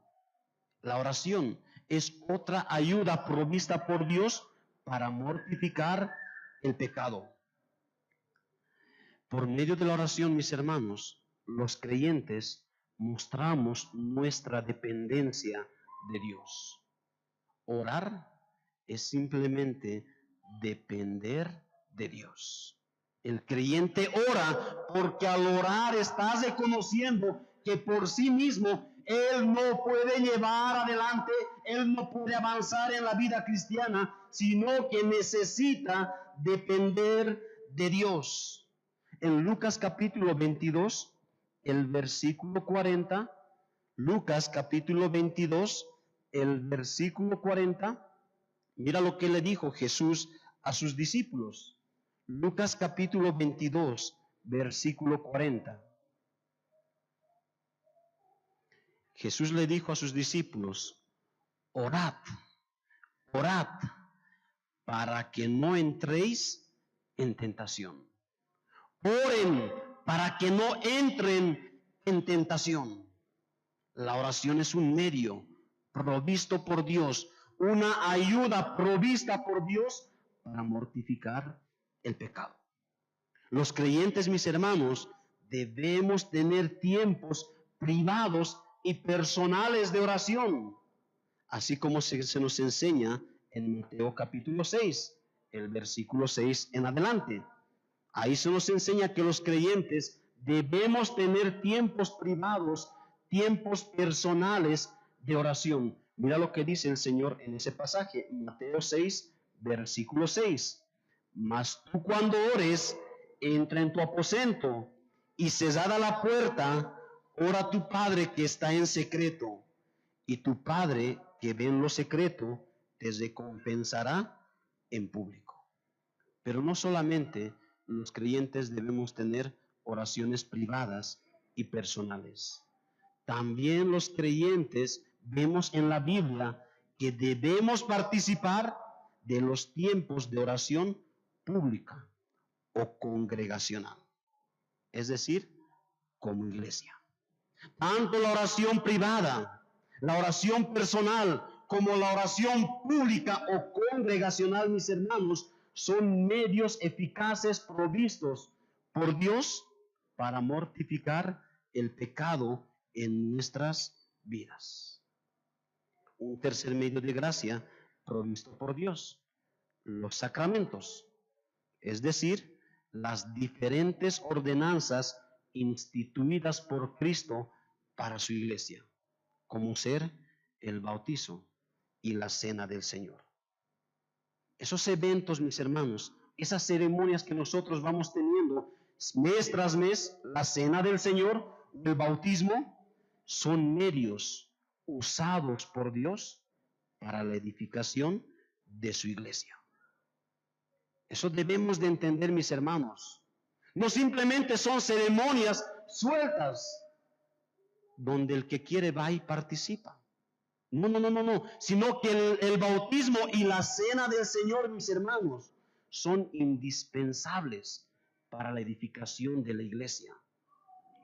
La oración es otra ayuda provista por Dios para mortificar el pecado. Por medio de la oración, mis hermanos, los creyentes mostramos nuestra dependencia de Dios. Orar es simplemente depender de Dios. El creyente ora porque al orar está reconociendo que por sí mismo él no puede llevar adelante, él no puede avanzar en la vida cristiana, sino que necesita depender de Dios. En Lucas capítulo 22, el versículo 40, Lucas capítulo 22, el versículo 40, mira lo que le dijo Jesús a sus discípulos. Lucas capítulo 22, versículo 40. Jesús le dijo a sus discípulos, orad, orad, para que no entréis en tentación. Oren para que no entren en tentación. La oración es un medio provisto por Dios, una ayuda provista por Dios para mortificar el pecado. Los creyentes, mis hermanos, debemos tener tiempos privados y personales de oración, así como se nos enseña en Mateo capítulo 6, el versículo 6 en adelante. Ahí se nos enseña que los creyentes debemos tener tiempos privados, tiempos personales de oración. Mira lo que dice el Señor en ese pasaje, Mateo 6, versículo 6. Mas tú cuando ores, entra en tu aposento y cerrada la puerta, ora a tu Padre que está en secreto, y tu Padre que ve en lo secreto te recompensará en público. Pero no solamente los creyentes debemos tener oraciones privadas y personales. También los creyentes vemos en la Biblia que debemos participar de los tiempos de oración pública o congregacional, es decir, como iglesia. Tanto la oración privada, la oración personal, como la oración pública o congregacional, mis hermanos, son medios eficaces provistos por Dios para mortificar el pecado en nuestras vidas. Un tercer medio de gracia provisto por Dios, los sacramentos, es decir, las diferentes ordenanzas instituidas por Cristo para su iglesia, como ser el bautizo y la cena del Señor. Esos eventos, mis hermanos, esas ceremonias que nosotros vamos teniendo mes tras mes, la cena del Señor, el bautismo, son medios usados por Dios para la edificación de su iglesia. Eso debemos de entender, mis hermanos. No simplemente son ceremonias sueltas donde el que quiere va y participa. No, sino que el bautismo y la cena del Señor, mis hermanos, son indispensables para la edificación de la iglesia.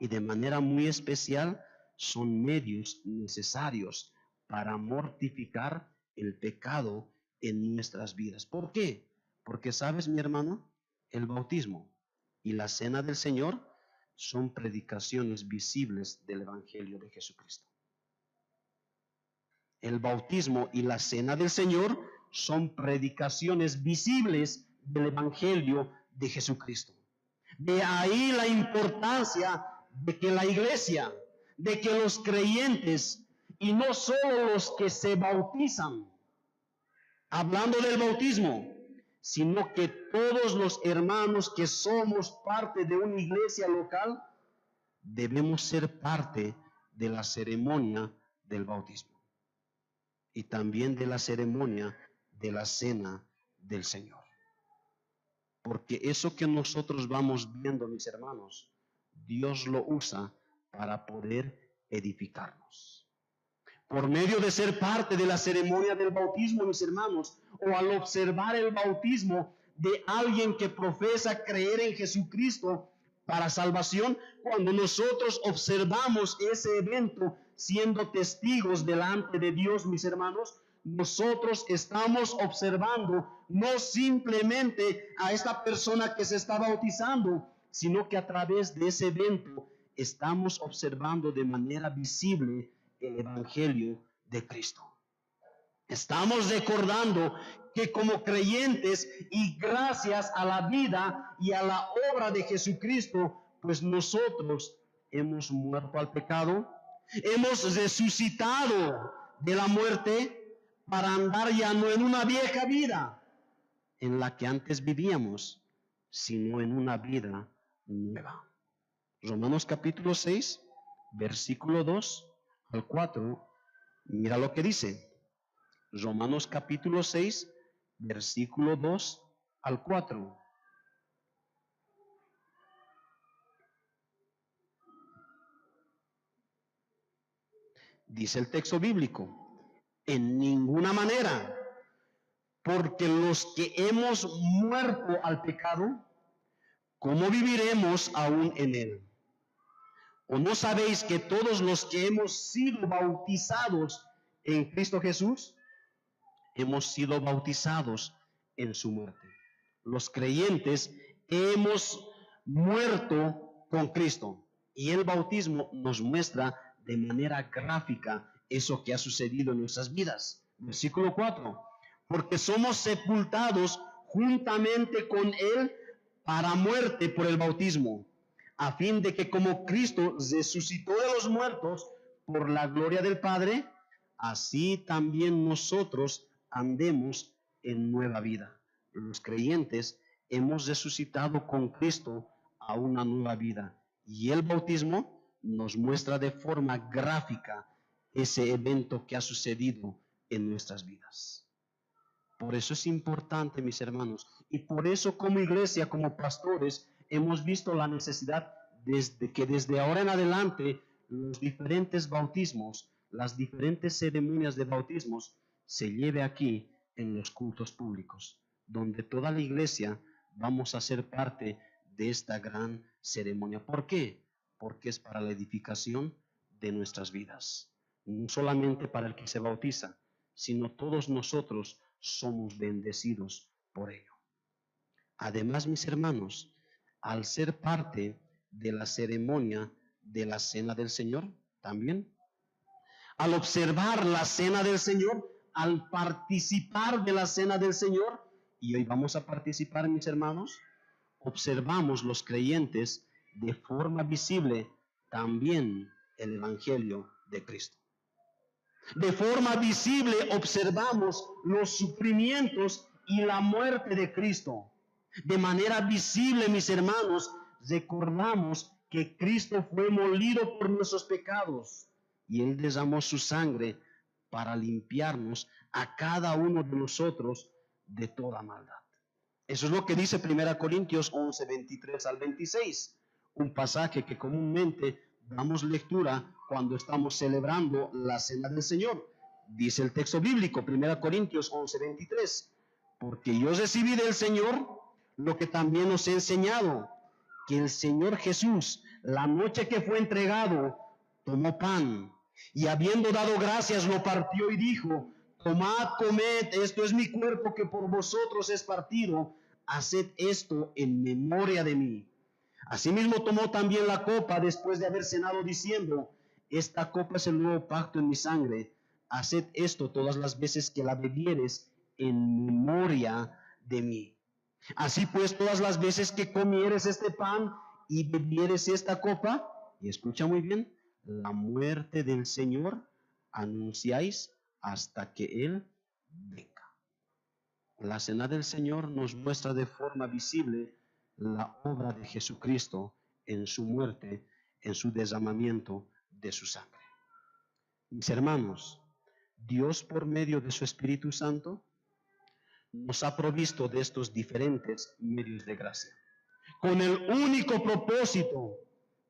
Y de manera muy especial son medios necesarios para mortificar el pecado en nuestras vidas. ¿Por qué? Porque, ¿sabes, mi hermano? El bautismo y la cena del Señor son predicaciones visibles del Evangelio de Jesucristo. El bautismo y la cena del Señor son predicaciones visibles del Evangelio de Jesucristo. De ahí la importancia de que la iglesia, de que los creyentes, y no solo los que se bautizan, hablando del bautismo, sino que todos los hermanos que somos parte de una iglesia local, debemos ser parte de la ceremonia del bautismo y también de la ceremonia de la cena del Señor. Porque eso que nosotros vamos viendo, mis hermanos, Dios lo usa para poder edificarnos. Por medio de ser parte de la ceremonia del bautismo, mis hermanos, o al observar el bautismo de alguien que profesa creer en Jesucristo para salvación, cuando nosotros observamos ese evento siendo testigos delante de Dios, mis hermanos, nosotros estamos observando no simplemente a esta persona que se está bautizando, sino que a través de ese evento estamos observando de manera visible el Evangelio de Cristo. Estamos recordando que como creyentes y gracias a la vida y a la obra de Jesucristo, pues nosotros hemos muerto al pecado, hemos resucitado de la muerte para andar ya no en una vieja vida en la que antes vivíamos, sino en una vida nueva. Romanos capítulo 6, versículo 2 al 4, mira lo que dice. Romanos capítulo 6, versículo 2 al 4. Dice el texto bíblico, en ninguna manera, porque los que hemos muerto al pecado, ¿cómo viviremos aún en él? ¿O no sabéis que todos los que hemos sido bautizados en Cristo Jesús, hemos sido bautizados en su muerte? Los creyentes hemos muerto con Cristo. Y el bautismo nos muestra de manera gráfica eso que ha sucedido en nuestras vidas. Versículo 4. Porque somos sepultados juntamente con Él para muerte por el bautismo, a fin de que como Cristo resucitó de los muertos por la gloria del Padre, así también nosotros andemos en nueva vida. Los creyentes hemos resucitado con Cristo a una nueva vida. Y el bautismo nos muestra de forma gráfica ese evento que ha sucedido en nuestras vidas. Por eso es importante, mis hermanos, y por eso como iglesia, como pastores, hemos visto la necesidad desde ahora en adelante los diferentes bautismos, las diferentes ceremonias de bautismos se lleve aquí en los cultos públicos, donde toda la iglesia vamos a ser parte de esta gran ceremonia. ¿Por qué? Porque es para la edificación de nuestras vidas, no solamente para el que se bautiza, sino todos nosotros somos bendecidos por ello. Además, mis hermanos, al ser parte de la ceremonia de la Cena del Señor, también, al observar la Cena del Señor, al participar de la Cena del Señor, y hoy vamos a participar, mis hermanos, observamos los creyentes de forma visible también el Evangelio de Cristo. De forma visible observamos los sufrimientos y la muerte de Cristo. De manera visible, mis hermanos, recordamos que Cristo fue molido por nuestros pecados y Él derramó su sangre para limpiarnos a cada uno de nosotros de toda maldad. Eso es lo que dice 1 Corintios 11, 23 al 26, un pasaje que comúnmente damos lectura cuando estamos celebrando la Cena del Señor. Dice el texto bíblico, 1 Corintios 11, 23, porque yo recibí del Señor lo que también os he enseñado, que el Señor Jesús, la noche que fue entregado, tomó pan, y habiendo dado gracias, lo partió y dijo, tomad, comed, esto es mi cuerpo que por vosotros es partido, haced esto en memoria de mí. Asimismo tomó también la copa después de haber cenado, diciendo, esta copa es el nuevo pacto en mi sangre, haced esto todas las veces que la bebieres en memoria de mí. Así pues, todas las veces que comieres este pan y bebieres esta copa, y escucha muy bien, la muerte del Señor anunciáis hasta que Él venga. La Cena del Señor nos muestra de forma visible la obra de Jesucristo en su muerte, en su derramamiento de su sangre. Mis hermanos, Dios por medio de su Espíritu Santo nos ha provisto de estos diferentes medios de gracia, con el único propósito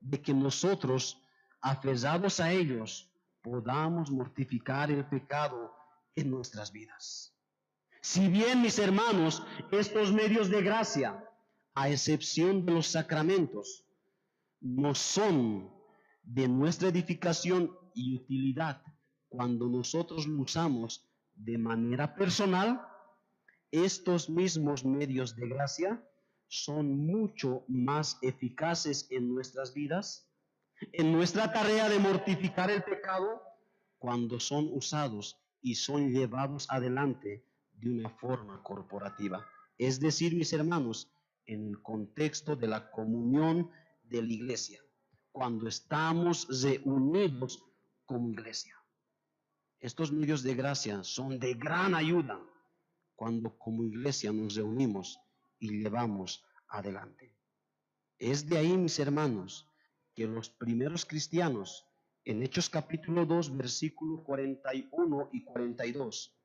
de que nosotros, aferrados a ellos, podamos mortificar el pecado en nuestras vidas. Si bien, mis hermanos, estos medios de gracia, a excepción de los sacramentos, no son de nuestra edificación y utilidad cuando nosotros lo usamos de manera personal, estos mismos medios de gracia son mucho más eficaces en nuestras vidas, en nuestra tarea de mortificar el pecado, cuando son usados y son llevados adelante de una forma corporativa. Es decir, mis hermanos, en el contexto de la comunión de la iglesia, cuando estamos reunidos como iglesia. Estos medios de gracia son de gran ayuda cuando como iglesia nos reunimos y llevamos adelante. Es de ahí, mis hermanos, que los primeros cristianos, en Hechos capítulo 2, versículo 41 y 42,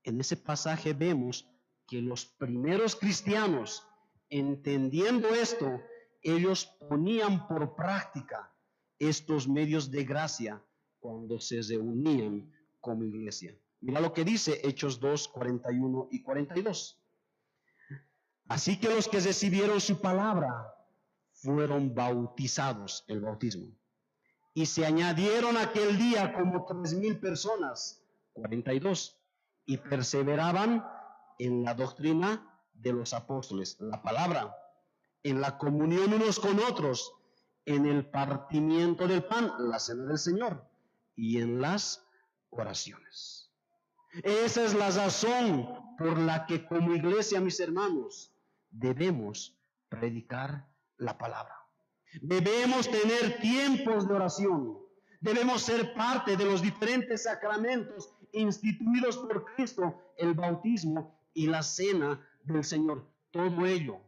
en ese pasaje vemos que los primeros cristianos, entendiendo esto, ellos ponían por práctica estos medios de gracia cuando se reunían como iglesia. Mira lo que dice Hechos 2, 41 y 42. Así que los que recibieron su palabra fueron bautizados, el bautismo, y se añadieron aquel día como 3,000 personas, 42, y perseveraban en la doctrina de los apóstoles, la palabra, en la comunión unos con otros, en el partimiento del pan, la cena del Señor, y en las oraciones. Esa es la razón por la que como iglesia, mis hermanos, debemos predicar la palabra. Debemos tener tiempos de oración. Debemos ser parte de los diferentes sacramentos instituidos por Cristo, el bautismo y la cena del Señor. Todo ello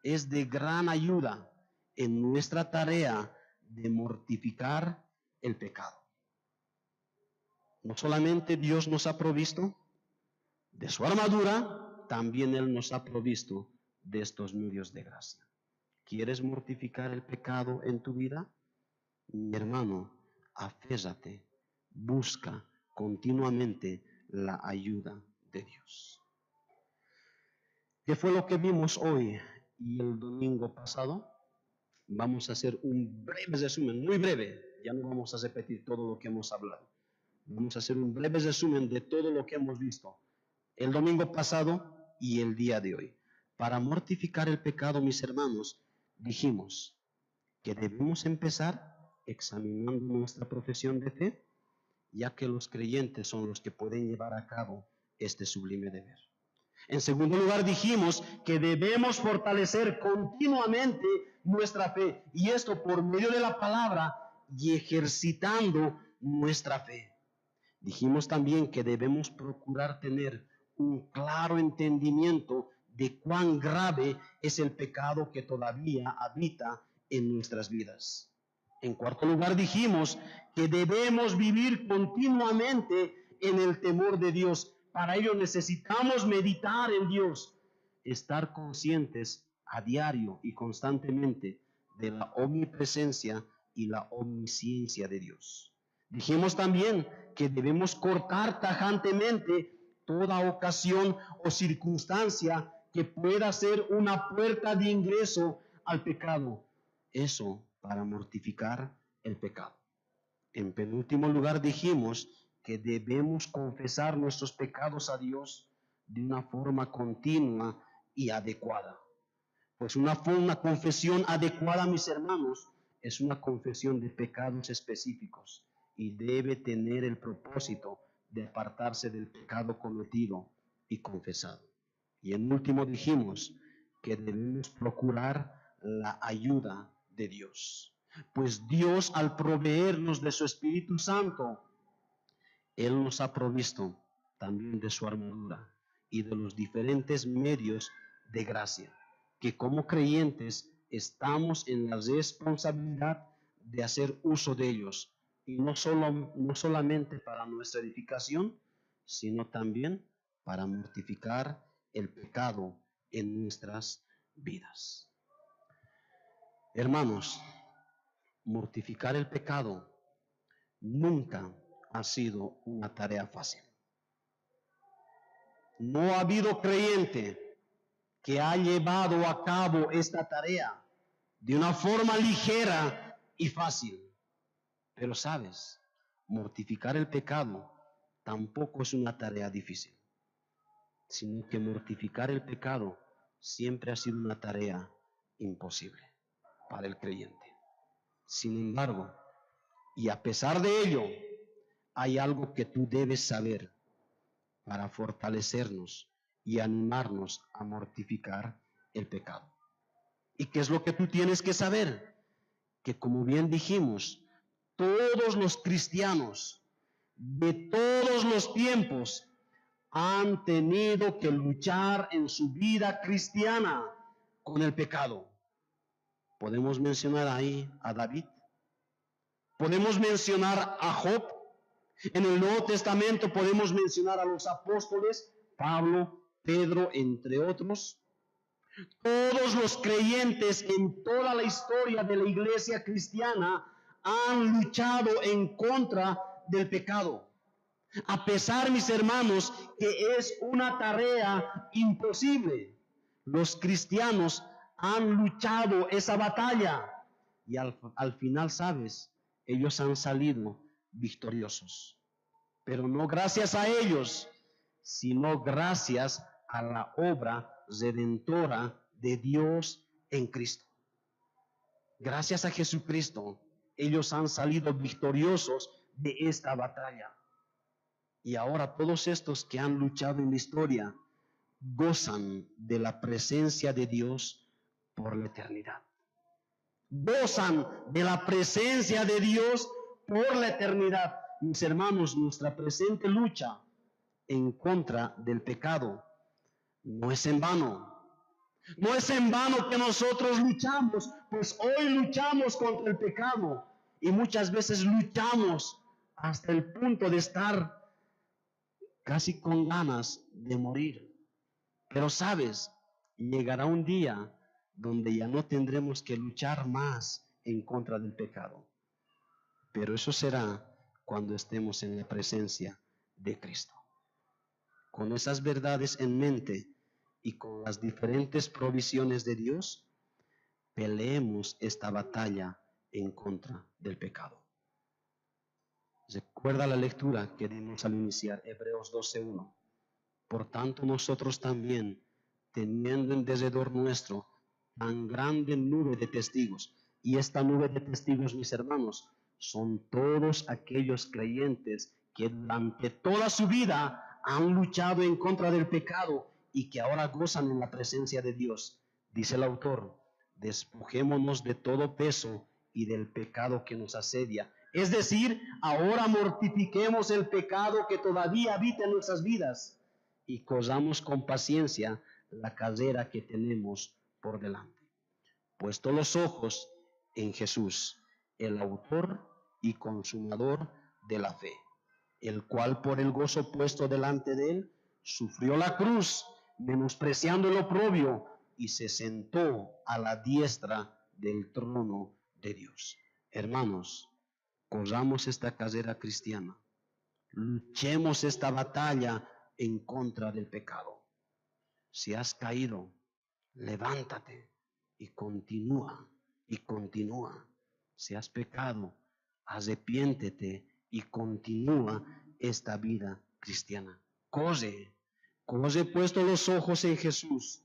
es de gran ayuda en nuestra tarea de mortificar el pecado. No solamente Dios nos ha provisto de su armadura, también Él nos ha provisto de estos medios de gracia. ¿Quieres mortificar el pecado en tu vida? Mi hermano, aférrate, busca continuamente la ayuda de Dios. ¿Qué fue lo que vimos hoy y el domingo pasado? Vamos a hacer un breve resumen, muy breve. Ya no vamos a repetir todo lo que hemos hablado. Vamos a hacer un breve resumen de todo lo que hemos visto el domingo pasado y el día de hoy. Para mortificar el pecado, mis hermanos, dijimos que debemos empezar examinando nuestra profesión de fe, ya que los creyentes son los que pueden llevar a cabo este sublime deber. En segundo lugar, dijimos que debemos fortalecer continuamente nuestra fe, y esto por medio de la palabra y ejercitando nuestra fe. Dijimos también que debemos procurar tener un claro entendimiento de cuán grave es el pecado que todavía habita en nuestras vidas. En cuarto lugar, dijimos que debemos vivir continuamente en el temor de Dios. Para ello necesitamos meditar en Dios, estar conscientes a diario y constantemente de la omnipresencia y la omnisciencia de Dios. Dijimos también que debemos cortar tajantemente toda ocasión o circunstancia que pueda ser una puerta de ingreso al pecado. Eso para mortificar el pecado. En penúltimo lugar, dijimos que debemos confesar nuestros pecados a Dios de una forma continua y adecuada. Pues una confesión adecuada, mis hermanos, es una confesión de pecados específicos y debe tener el propósito de apartarse del pecado cometido y confesado. Y en último dijimos que debemos procurar la ayuda de Dios. Pues Dios, al proveernos de su Espíritu Santo, Él nos ha provisto también de su armadura y de los diferentes medios de gracia, que como creyentes estamos en la responsabilidad de hacer uso de ellos, y no solamente para nuestra edificación, sino también para mortificar el pecado en nuestras vidas. Hermanos, mortificar el pecado nunca ha sido una tarea fácil. No ha habido creyente que ha llevado a cabo esta tarea de una forma ligera y fácil. Pero sabes, mortificar el pecado tampoco es una tarea difícil, sino que mortificar el pecado siempre ha sido una tarea imposible para el creyente. Sin embargo, y a pesar de ello, hay algo que tú debes saber para fortalecernos y animarnos a mortificar el pecado. ¿Y qué es lo que tú tienes que saber? Que como bien dijimos, todos los cristianos de todos los tiempos han tenido que luchar en su vida cristiana con el pecado. Podemos mencionar ahí a David. Podemos mencionar a Job. En el Nuevo Testamento podemos mencionar a los apóstoles, Pablo, Pedro, entre otros. Todos los creyentes en toda la historia de la iglesia cristiana han luchado en contra del pecado. A pesar, mis hermanos, que es una tarea imposible, los cristianos han luchado esa batalla y al final, ¿sabes? Ellos han salido victoriosos. Pero no gracias a ellos, sino gracias a la obra redentora de Dios en Cristo. Gracias a Jesucristo, ellos han salido victoriosos de esta batalla. Y ahora todos estos que han luchado en la historia gozan de la presencia de Dios por la eternidad. Gozan de la presencia de Dios por la eternidad. Mis hermanos, nuestra presente lucha en contra del pecado no es en vano. No es en vano que nosotros luchamos, pues hoy luchamos contra el pecado y muchas veces luchamos hasta el punto de estar casi con ganas de morir. Pero sabes, llegará un día donde ya no tendremos que luchar más en contra del pecado. Pero eso será cuando estemos en la presencia de Cristo. Con esas verdades en mente y con las diferentes provisiones de Dios, peleemos esta batalla en contra del pecado. Recuerda la lectura que dimos al iniciar, Hebreos 12:1. Por tanto, nosotros también, teniendo en derredor nuestro tan grande nube de testigos, y esta nube de testigos, mis hermanos, son todos aquellos creyentes que durante toda su vida han luchado en contra del pecado y que ahora gozan en la presencia de Dios. Dice el autor, despojémonos de todo peso y del pecado que nos asedia. Es decir, ahora mortifiquemos el pecado que todavía habita en nuestras vidas y corramos con paciencia la carrera que tenemos por delante. Puesto los ojos en Jesús, el autor y consumador de la fe, el cual por el gozo puesto delante de él, sufrió la cruz, menospreciando el oprobio, y se sentó a la diestra del trono de Dios. Hermanos, corramos esta carrera cristiana, luchemos esta batalla en contra del pecado. Si has caído, levántate y continúa, y continúa. Si has pecado, arrepiéntete y continúa esta vida cristiana. Corre puesto los ojos en Jesús,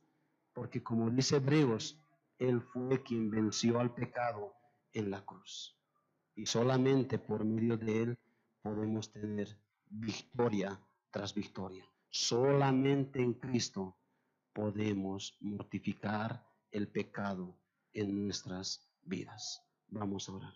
porque como dice Hebreos, Él fue quien venció al pecado en la cruz. Y solamente por medio de Él podemos tener victoria tras victoria. Solamente en Cristo podemos mortificar el pecado en nuestras vidas. Vamos a orar.